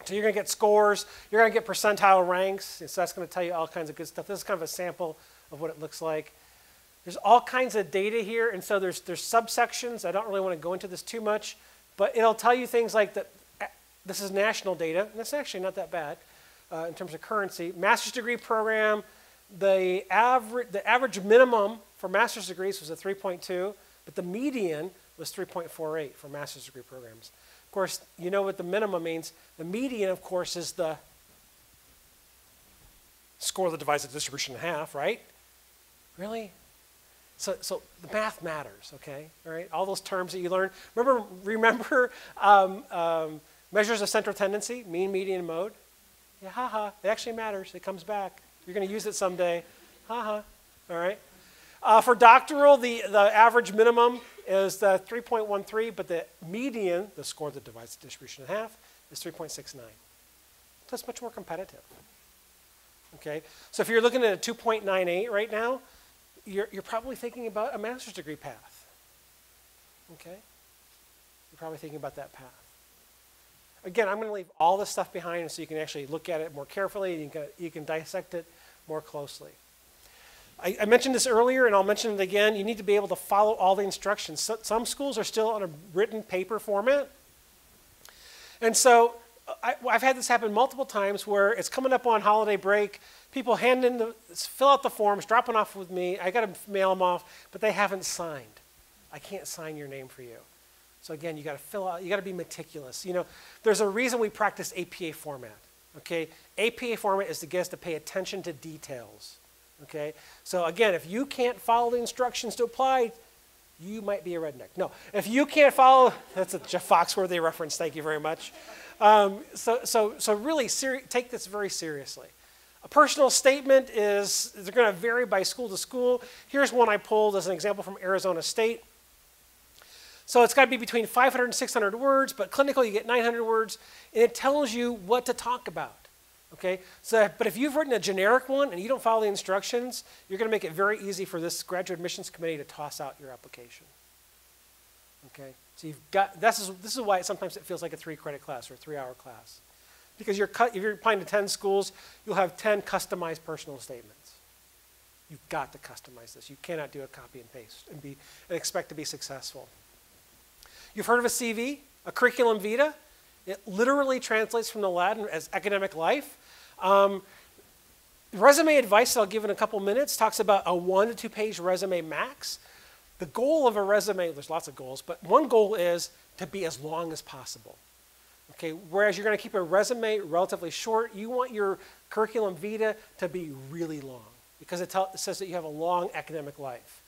So you're going to get scores. You're going to get percentile ranks. So that's going to tell you all kinds of good stuff. This is kind of a sample of what it looks like. There's all kinds of data here, and so there's subsections. I don't really want to go into this too much, but it'll tell you things like that. This is national data, and that's actually not that bad in terms of currency. Master's degree program, the average minimum for master's degrees was a 3.2, but the median was 3.48 for master's degree programs. Of course, you know what the minimum means. The median, of course, is the score that divides the distribution in half, right? Really? So the math matters, okay? All right, all those terms that you learn. Remember measures of central tendency, mean, median, and mode? Yeah, haha, it actually matters. It comes back. You're going to use it someday. Haha, all right? For doctoral, the average minimum is the 3.13, but the median, the score that divides the distribution in half, is 3.69. So it's much more competitive. Okay, so if you're looking at a 2.98 right now, you're probably thinking about a master's degree path. Okay, you're probably thinking about that path. Again, I'm going to leave all this stuff behind so you can actually look at it more carefully and you can dissect it more closely. I mentioned this earlier, and I'll mention it again. You need to be able to follow all the instructions. Some schools are still on a written paper format. And so I've had this happen multiple times where it's coming up on holiday break. People fill out the forms, drop them off with me. I got to mail them off, but they haven't signed. I can't sign your name for you. So again, you got to fill out. You got to be meticulous. You know, there's a reason we practice APA format. Okay, APA format is to get us to pay attention to details. Okay, so again, if you can't follow the instructions to apply, you might be a redneck. No, if you can't follow, that's a Jeff Foxworthy reference. Thank you very much. So really take this very seriously. A personal statement they're going to vary by school to school. Here's one I pulled as an example from Arizona State. So it's got to be between 500 and 600 words, but clinical you get 900 words, and it tells you what to talk about. Okay, but if you've written a generic one and you don't follow the instructions, you're going to make it very easy for this graduate admissions committee to toss out your application. Okay, so this is why sometimes it feels like a 3-credit class or a 3-hour class, because if you're applying to 10 schools, you'll have 10 customized personal statements. You've got to customize this. You cannot do a copy and paste and expect to be successful. You've heard of a CV, a curriculum vitae. It literally translates from the Latin as academic life. Resume advice that I'll give in a couple minutes talks about a 1 to 2-page resume max. The goal of a resume, there's lots of goals, but one goal is to be as long as possible. Okay, whereas you're going to keep a resume relatively short, you want your curriculum vitae to be really long because it says that you have a long academic life.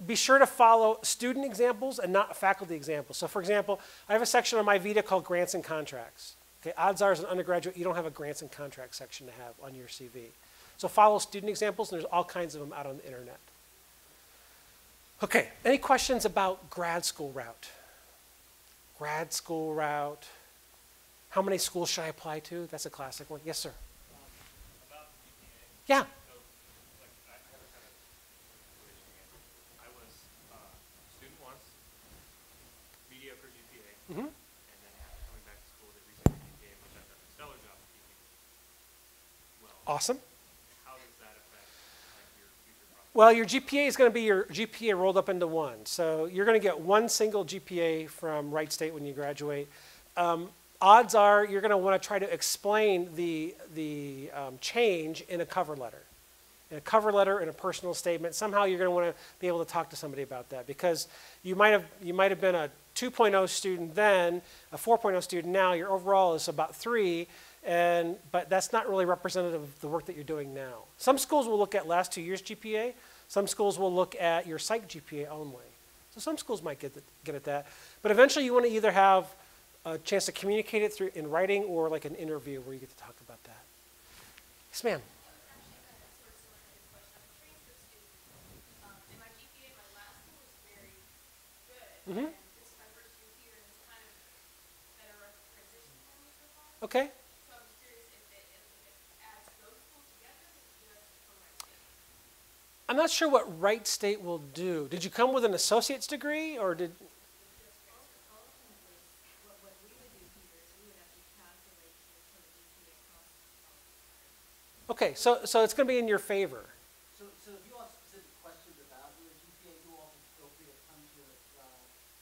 Be sure to follow student examples and not faculty examples. So for example, I have a section on my vita called grants and contracts. Okay, odds are as an undergraduate, you don't have a grants and contracts section to have on your CV. So follow student examples, and there's all kinds of them out on the internet. Okay, any questions about grad school route? Grad school route. How many schools should I apply to? That's a classic one. Yes, sir. About GPA. Yeah. So, like, I have a kind of situation again. I was a student once, mediocre GPA, and then coming back to school, they reset the GPA, which I've done a stellar job of keeping well. Awesome. How does that affect like your future prospects? Well, your GPA is going to be your GPA rolled up into one. So you're going to get one single GPA from Wright State when you graduate. Odds are you're going to want to try to explain the change in a cover letter. In a cover letter, in a personal statement, somehow you're going to want to be able to talk to somebody about that because you might have been a 2.0 student then, a 4.0 student now. Your overall is about 3, but that's not really representative of the work that you're doing now. Some schools will look at last 2 years GPA. Some schools will look at your psych GPA only. So So some schools might get at that. But eventually you want to either have a chance to communicate it through in writing or like an interview where you get to talk about that. Yes, ma'am. Mm-hmm. Okay. I'm not sure what Wright State will do. Did you come with an associate's degree or did? Okay, so it's going to be in your favor. So if you want specific questions about your GPA, you all can feel free to come to the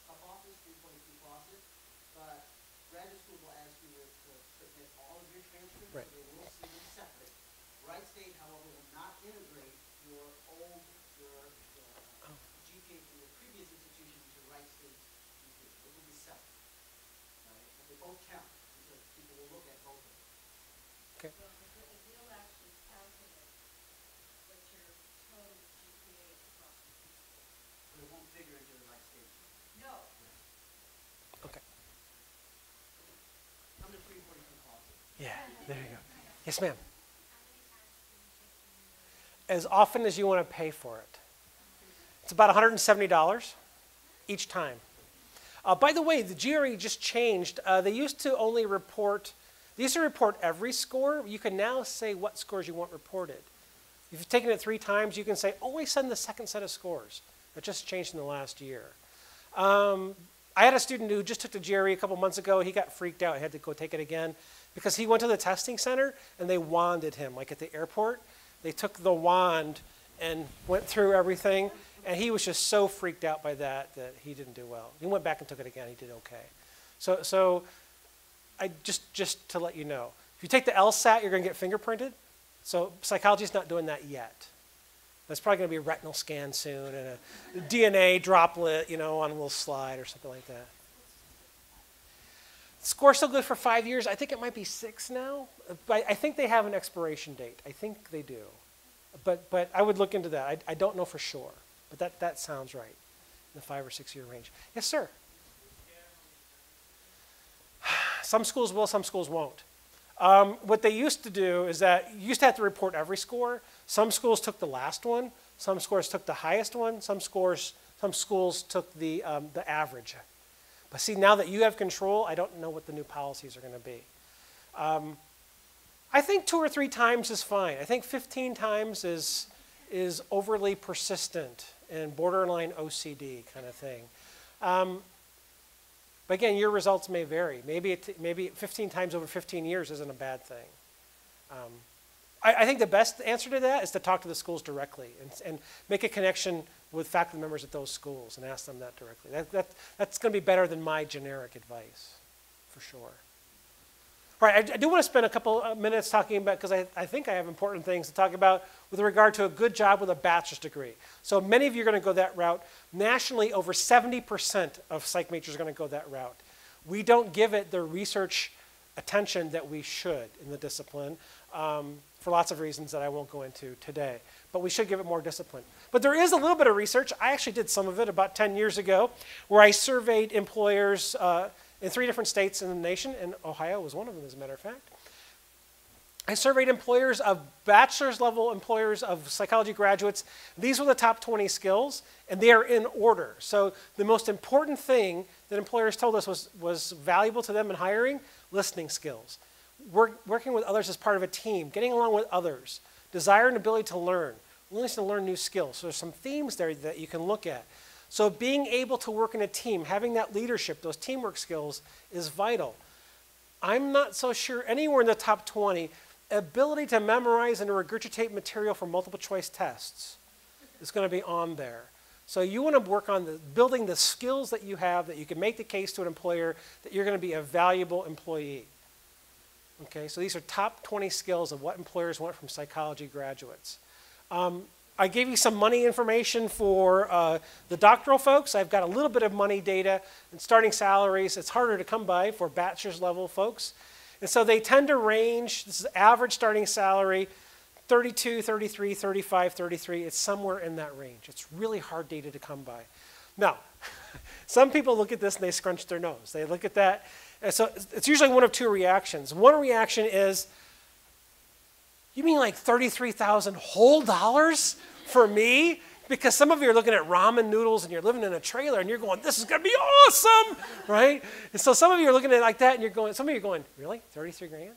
top office, 342 Fawcett. But graduate school will ask you to submit all of your transcripts, Right. so they will see them separate. Wright State, however, will not integrate your GPA from your previous institution into Wright State's GPA. Those will be separate. Right? But they both count, because people will look at both of them. Okay. But it won't figure into the Wright State. Okay. Come to 342 Fawcett. Yeah, there you go. Yes, ma'am. As often as you want to pay for it. It's about $170 each time. By the way, the GRE just changed. They used to only report, they used to report every score. You can now say what scores you want reported. If you've taken it 3 times, you can say, always send the second set of scores. It just changed in the last year. I had a student who just took the GRE a couple months ago. He got freaked out. He had to go take it again because he went to the testing center and they wanded him, like at the airport. They took the wand and went through everything, and he was just so freaked out by that he didn't do well. He went back and took it again. He did okay. So I just to let you know, if you take the LSAT, you're going to get fingerprinted. So psychology's not doing that yet. There's probably going to be a retinal scan soon and a DNA droplet, on a little slide or something like that. Score's still good for 5 years. I think it might be 6 now. But I think they have an expiration date. I think they do. But I would look into that. I don't know for sure. But that sounds right, in the 5 or 6 year range. Yes, sir? Some schools will, some schools won't. What they used to do is that you used to have to report every score. Some schools took the last one. Some schools took the highest one. Some schools took the average. But see, now that you have control, I don't know what the new policies are going to be. I think 2 or 3 times is fine. I think 15 times is overly persistent and borderline OCD kind of thing. But again, your results may vary. Maybe 15 times over 15 years isn't a bad thing. I think the best answer to that is to talk to the schools directly and make a connection with faculty members at those schools and ask them that directly. That's going to be better than my generic advice, for sure. All right, I do want to spend a couple of minutes talking about, because I think I have important things to talk about with regard to a good job with a bachelor's degree. So many of you are going to go that route. Nationally, over 70% of psych majors are going to go that route. We don't give it the research attention that we should in the discipline for lots of reasons that I won't go into today. But we should give it more discipline. But there is a little bit of research. I actually did some of it about 10 years ago, where I surveyed employers in 3 different states in the nation, and Ohio was one of them, as a matter of fact. I surveyed employers of bachelor's level employers of psychology graduates. These were the top 20 skills, and they are in order. So the most important thing that employers told us was valuable to them in hiring: listening skills, working with others as part of a team, getting along with others, desire and ability to learn, willingness to learn new skills. So there's some themes there that you can look at. So being able to work in a team, having that leadership, those teamwork skills is vital. I'm not so sure anywhere in the top 20, ability to memorize and regurgitate material for multiple choice tests is going to be on there. So you want to work on building the skills that you have, that you can make the case to an employer that you're going to be a valuable employee. Okay, so these are top 20 skills of what employers want from psychology graduates. I gave you some money information for the doctoral folks. I've got a little bit of money data and starting salaries. It's harder to come by for bachelor's level folks. And so they tend to range, this is average starting salary, 32, 33, 35, 33. It's somewhere in that range. It's really hard data to come by. Now, some people look at this and they scrunch their nose. They look at that, and so it's usually one of two reactions. One reaction is, you mean like 33,000 whole dollars for me? Because some of you are looking at ramen noodles and you're living in a trailer and you're going, this is going to be awesome, right? And so some of you are looking at it like that and you're going, some of you are going, really? 33 grand?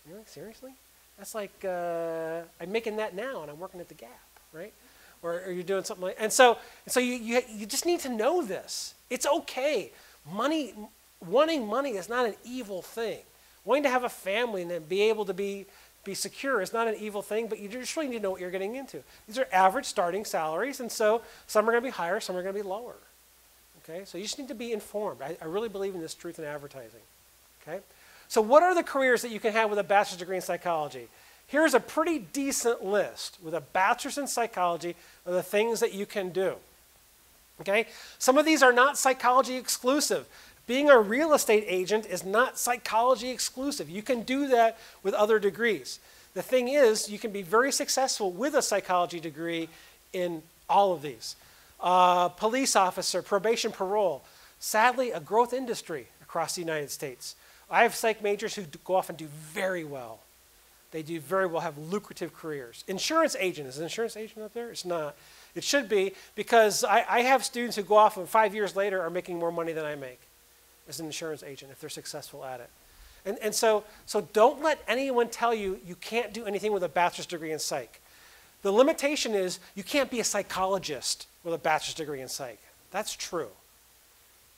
Really? Seriously? That's like, I'm making that now and I'm working at the Gap, right? Or you're doing something like, and so you just need to know this. It's okay. Wanting money is not an evil thing. Wanting to have a family and then be able to be secure is not an evil thing, but you just really need to know what you're getting into. These are average starting salaries, and so some are going to be higher, some are going to be lower. Okay, so you just need to be informed. I really believe in this truth in advertising. Okay, so what are the careers that you can have with a bachelor's degree in psychology? Here's a pretty decent list with a bachelor's in psychology of the things that you can do. Okay, some of these are not psychology exclusive. Being a real estate agent is not psychology exclusive. You can do that with other degrees. The thing is, you can be very successful with a psychology degree in all of these. Police officer, probation, parole. Sadly, a growth industry across the United States. I have psych majors who go off and do very well. They do very well, have lucrative careers. Insurance agent, is an insurance agent up there? It's not. It should be, because I have students who go off and 5 years later are making more money than I make as an insurance agent if they're successful at it. And so don't let anyone tell you you can't do anything with a bachelor's degree in psych. The limitation is you can't be a psychologist with a bachelor's degree in psych. That's true.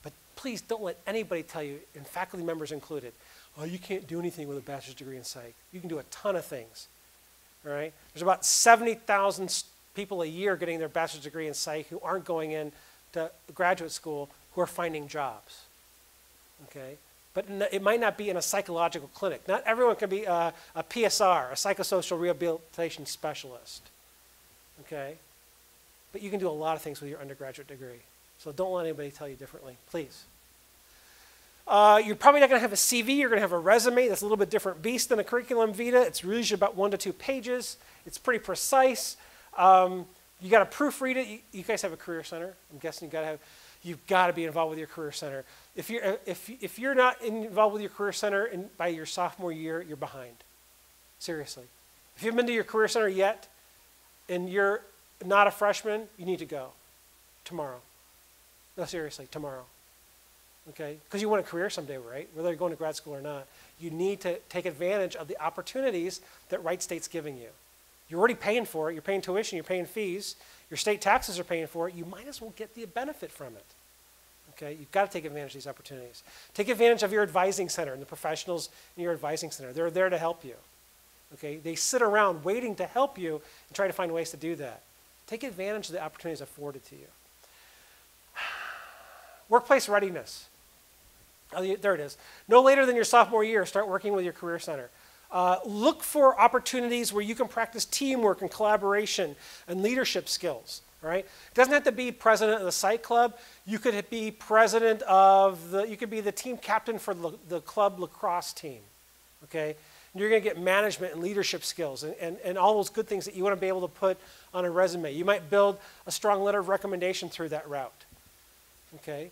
But please don't let anybody tell you, and faculty members included, oh, you can't do anything with a bachelor's degree in psych. You can do a ton of things. All right? There's about 70,000 people a year getting their bachelor's degree in psych who aren't going into graduate school who are finding jobs. Okay? But it might not be in a psychological clinic. Not everyone can be a PSR, a psychosocial rehabilitation specialist. Okay? But you can do a lot of things with your undergraduate degree. So don't let anybody tell you differently, please. You're probably not going to have a CV. You're going to have a resume that's a little bit different beast than a curriculum vitae. It's usually about 1 to 2 pages. It's pretty precise. You got to proofread it. You guys have a career center. I'm guessing you've got to be involved with your career center. If you're not involved with your career center by your sophomore year, you're behind. Seriously. If you haven't been to your career center yet and you're not a freshman, you need to go tomorrow. No, seriously, tomorrow. Okay? Because you want a career someday, right? Whether you're going to grad school or not. You need to take advantage of the opportunities that Wright State's giving you. You're already paying for it. You're paying tuition. You're paying fees. Your state taxes are paying for it. You might as well get the benefit from it. Okay? You've got to take advantage of these opportunities. Take advantage of your advising center and the professionals in your advising center. They're there to help you. Okay? They sit around waiting to help you and try to find ways to do that. Take advantage of the opportunities afforded to you. Workplace readiness. Oh, there it is. No later than your sophomore year, start working with your career center. Look for opportunities where you can practice teamwork and collaboration and leadership skills. Right? It doesn't have to be president of the psych club. You could be president of you could be the team captain for the club lacrosse team. Okay? And you're going to get management and leadership skills and all those good things that you want to be able to put on a resume. You might build a strong letter of recommendation through that route. Okay?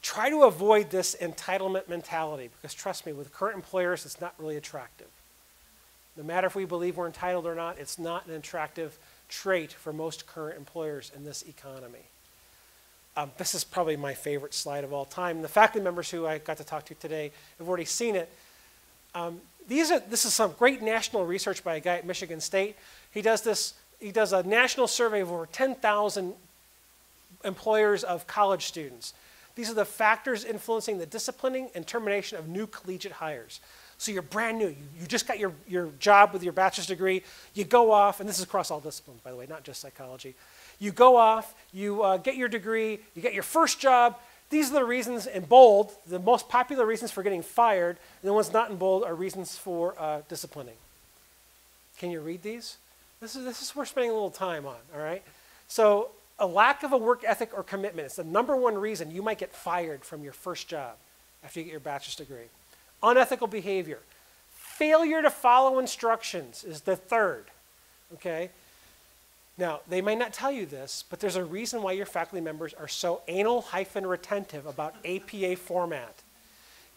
Try to avoid this entitlement mentality because trust me, with current employers, it's not really attractive. No matter if we believe we're entitled or not, it's not an attractive trait for most current employers in this economy. This is probably my favorite slide of all time. The faculty members who I got to talk to today have already seen it. This is some great national research by a guy at Michigan State. He does a national survey of over 10,000 employers of college students. These are the factors influencing the disciplining and termination of new collegiate hires. So you're brand new. You just got your job with your bachelor's degree. You go off, and this is across all disciplines, by the way, not just psychology. You go off, you get your degree, you get your first job. These are the reasons in bold, the most popular reasons for getting fired, and the ones not in bold are reasons for disciplining. Can you read these? This is what we're spending a little time on, all right? So a lack of a work ethic or commitment is the #1 reason you might get fired from your first job after you get your bachelor's degree. Unethical behavior. Failure to follow instructions is the 3rd, okay? Now, they might not tell you this, but there's a reason why your faculty members are so anal-retentive about APA format.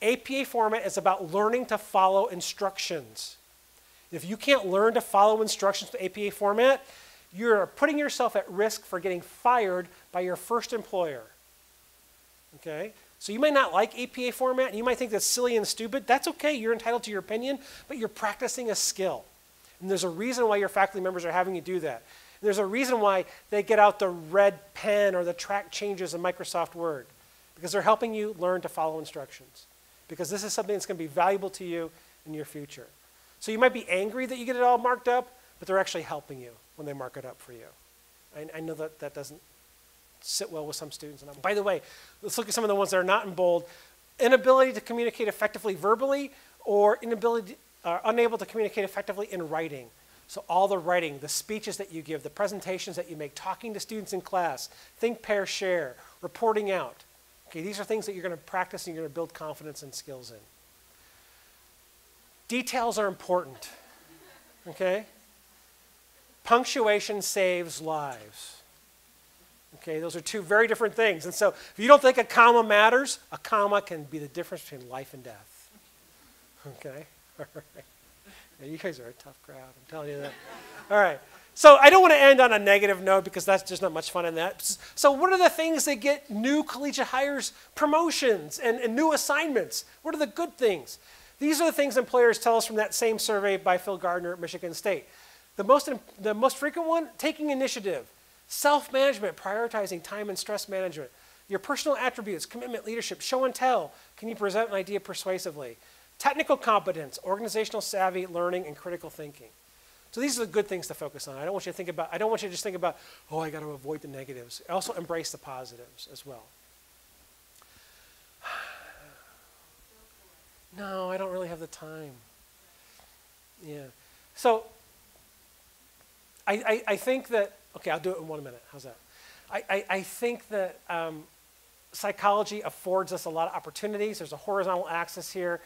APA format is about learning to follow instructions. If you can't learn to follow instructions to APA format, you're putting yourself at risk for getting fired by your first employer. Okay? So you might not like APA format, and you might think that's silly and stupid. That's okay, you're entitled to your opinion, but you're practicing a skill. And there's a reason why your faculty members are having you do that. And there's a reason why they get out the red pen or the track changes in Microsoft Word, because they're helping you learn to follow instructions. Because this is something that's going to be valuable to you in your future. So you might be angry that you get it all marked up, but they're actually helping you when they mark it up for you. I know that that doesn't sit well with some students. And by the way, let's look at some of the ones that are not in bold. Inability to communicate effectively verbally, or unable to communicate effectively in writing. So all the writing, the speeches that you give, the presentations that you make, talking to students in class, think, pair, share, reporting out. Okay, these are things that you're going to practice and you're going to build confidence and skills in. Details are important, okay? Punctuation saves lives. Okay, those are two very different things. And so if you don't think a comma matters, a comma can be the difference between life and death. Okay, all right. Yeah, you guys are a tough crowd, I'm telling you that. All right, so I don't want to end on a negative note because that's just not much fun in that. So what are the things that get new collegiate hires promotions and new assignments? What are the good things? These are the things employers tell us from that same survey by Phil Gardner at Michigan State. The most frequent one, taking initiative, self-management, prioritizing time and stress management, your personal attributes, commitment, leadership, show and tell. Can you present an idea persuasively? Technical competence, organizational savvy, learning, and critical thinking. So these are the good things to focus on. I don't want you to just think about, oh, I got to avoid the negatives. Also embrace the positives as well. No, I don't really have the time. Yeah. So I think that, okay, I'll do it in 1 minute. How's that? I think that psychology affords us a lot of opportunities. There's a horizontal axis here.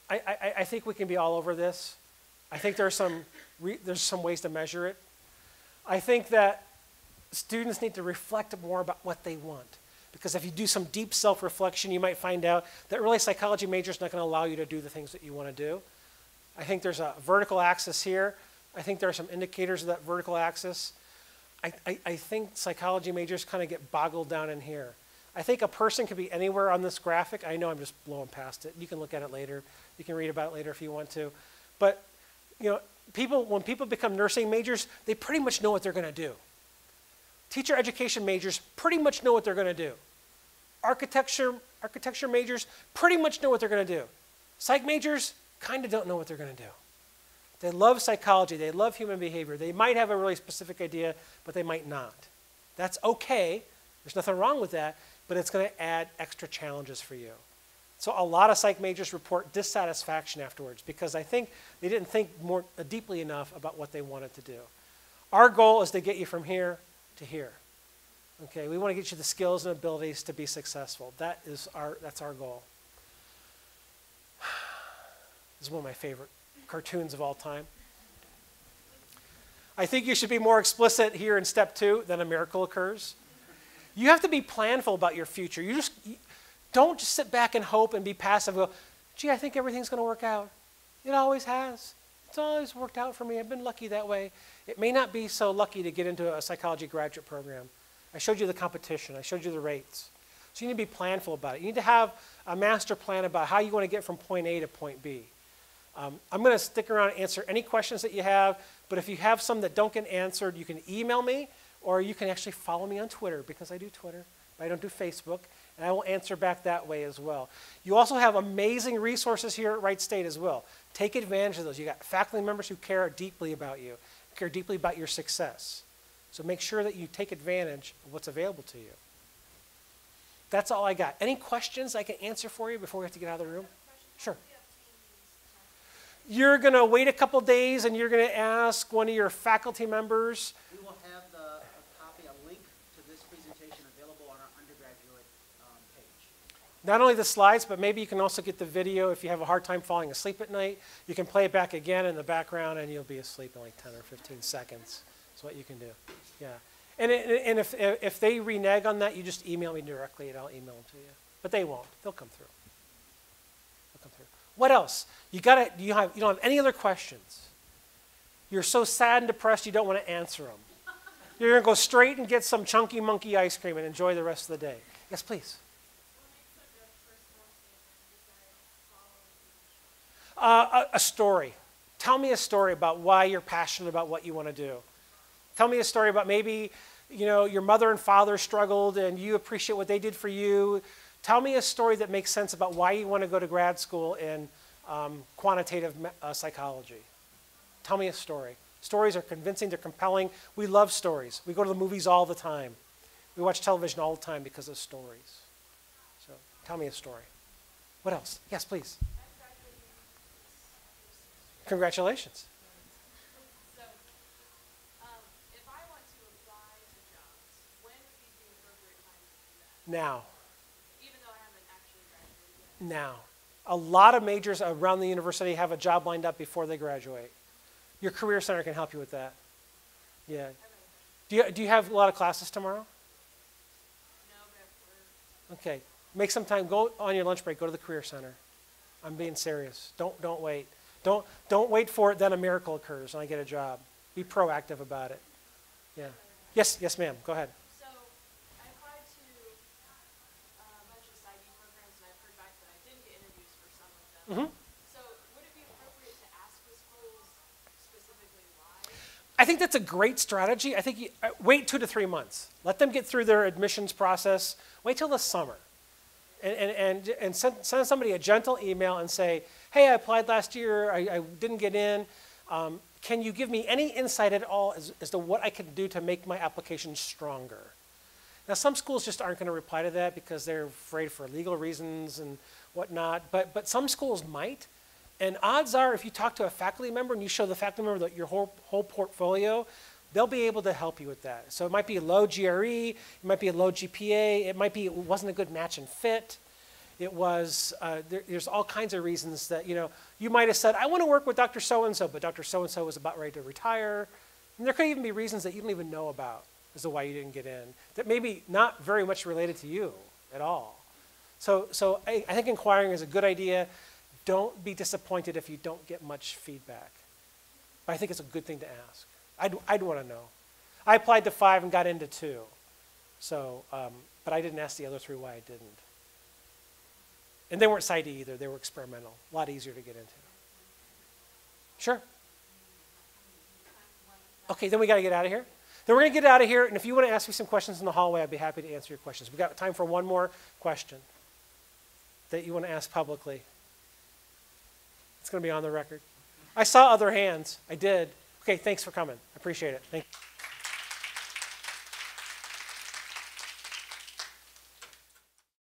I think we can be all over this. I think there's some ways to measure it. I think that students need to reflect more about what they want. Because if you do some deep self-reflection, you might find out that really psychology major is not going to allow you to do the things that you want to do. I think there's a vertical axis here. I think there are some indicators of that vertical axis. I think psychology majors kind of get boggled down in here. I think a person could be anywhere on this graphic. I know I'm just blowing past it. You can look at it later. You can read about it later if you want to. But you know, when people become nursing majors, they pretty much know what they're going to do. Teacher education majors pretty much know what they're going to do. Architecture majors pretty much know what they're going to do. Psych majors kind of don't know what they're going to do. They love psychology. They love human behavior. They might have a really specific idea, but they might not. That's okay. There's nothing wrong with that, but it's going to add extra challenges for you. So a lot of psych majors report dissatisfaction afterwards because I think they didn't think more deeply enough about what they wanted to do. Our goal is to get you from here to here. Okay, we want to get you the skills and abilities to be successful. That's our goal. This is one of my favorite cartoons of all time. I think you should be more explicit here in step 2 than a miracle occurs. You have to be planful about your future. Don't just sit back and hope and be passive and go, gee, I think everything's going to work out. It always has. It's always worked out for me. I've been lucky that way. It may not be so lucky to get into a psychology graduate program. I showed you the competition. I showed you the rates. So you need to be planful about it. You need to have a master plan about how you want to get from point A to point B. I'm going to stick around and answer any questions that you have, but if you have some that don't get answered, you can email me, or you can actually follow me on Twitter, because I do Twitter, but I don't do Facebook, and I will answer back that way as well. You also have amazing resources here at Wright State as well. Take advantage of those. You got faculty members who care deeply about you, care deeply about your success. So make sure that you take advantage of what's available to you. That's all I got. Any questions I can answer for you before we have to get out of the room? Sure. You're going to wait a couple days and you're going to ask one of your faculty members. We will have a link to this presentation available on our undergraduate page. Not only the slides, but maybe you can also get the video if you have a hard time falling asleep at night. You can play it back again in the background and you'll be asleep in like 10 or 15 seconds. Is what you can do. Yeah. And if they renege on that, you just email me directly and I'll email them to you. But they won't. They'll come through. They'll come through. What else? You don't have any other questions. You're so sad and depressed you don't want to answer them. You're going to go straight and get some chunky monkey ice cream and enjoy the rest of the day. Yes, please. A story. Tell me a story about why you're passionate about what you want to do. Tell me a story about maybe, your mother and father struggled and you appreciate what they did for you. Tell me a story that makes sense about why you want to go to grad school in quantitative psychology. Tell me a story. Stories are convincing, they're compelling. We love stories. We go to the movies all the time. We watch television all the time because of stories. So tell me a story. What else? Yes, please. Congratulations. So, if I want to apply to jobs, when would be the appropriate time to do that? Now. Even though I haven't actually graduated yet? Now. A lot of majors around the university have a job lined up before they graduate. Your career center can help you with that. Yeah. Do you have a lot of classes tomorrow? No, but Okay. Make some time. Go on your lunch break. Go to the career center. I'm being serious. Don't wait. Don't wait for it. Then a miracle occurs and I get a job. Be proactive about it. Yeah. Yes, ma'am. Go ahead. So, I applied to a bunch of PsyD programs and I've heard back that I didn't get interviews for some of them. So, would it be appropriate to ask the schools specifically why? I think that's a great strategy. I think wait 2 to 3 months. Let them get through their admissions process. Wait till the summer. And send somebody a gentle email and say, hey, I applied last year, I didn't get in. Can you give me any insight at all as to what I can do to make my application stronger? Now, some schools just aren't going to reply to that because they're afraid for legal reasons and whatnot, but some schools might. And odds are, if you talk to a faculty member and you show the faculty member your whole portfolio, they'll be able to help you with that. So it might be a low GRE, it might be a low GPA, it might be it wasn't a good match and fit. It was, there's all kinds of reasons that, you might have said, I want to work with Dr. So-and-so, but Dr. So-and-so was about ready to retire. And there could even be reasons that you don't even know about as to why you didn't get in, that maybe not very much related to you at all. So I think inquiring is a good idea. Don't be disappointed if you don't get much feedback. But I think it's a good thing to ask. I'd want to know. I applied to 5 and got into 2. So, but I didn't ask the other 3 why I didn't. And they weren't PsyD either. They were experimental. A lot easier to get into. Sure. Okay, then we got to get out of here. Then we're going to get out of here. And if you want to ask me some questions in the hallway, I'd be happy to answer your questions. We've got time for one more question that you want to ask publicly. It's going to be on the record. I saw other hands. I did. Okay, thanks for coming. I appreciate it. Thank you.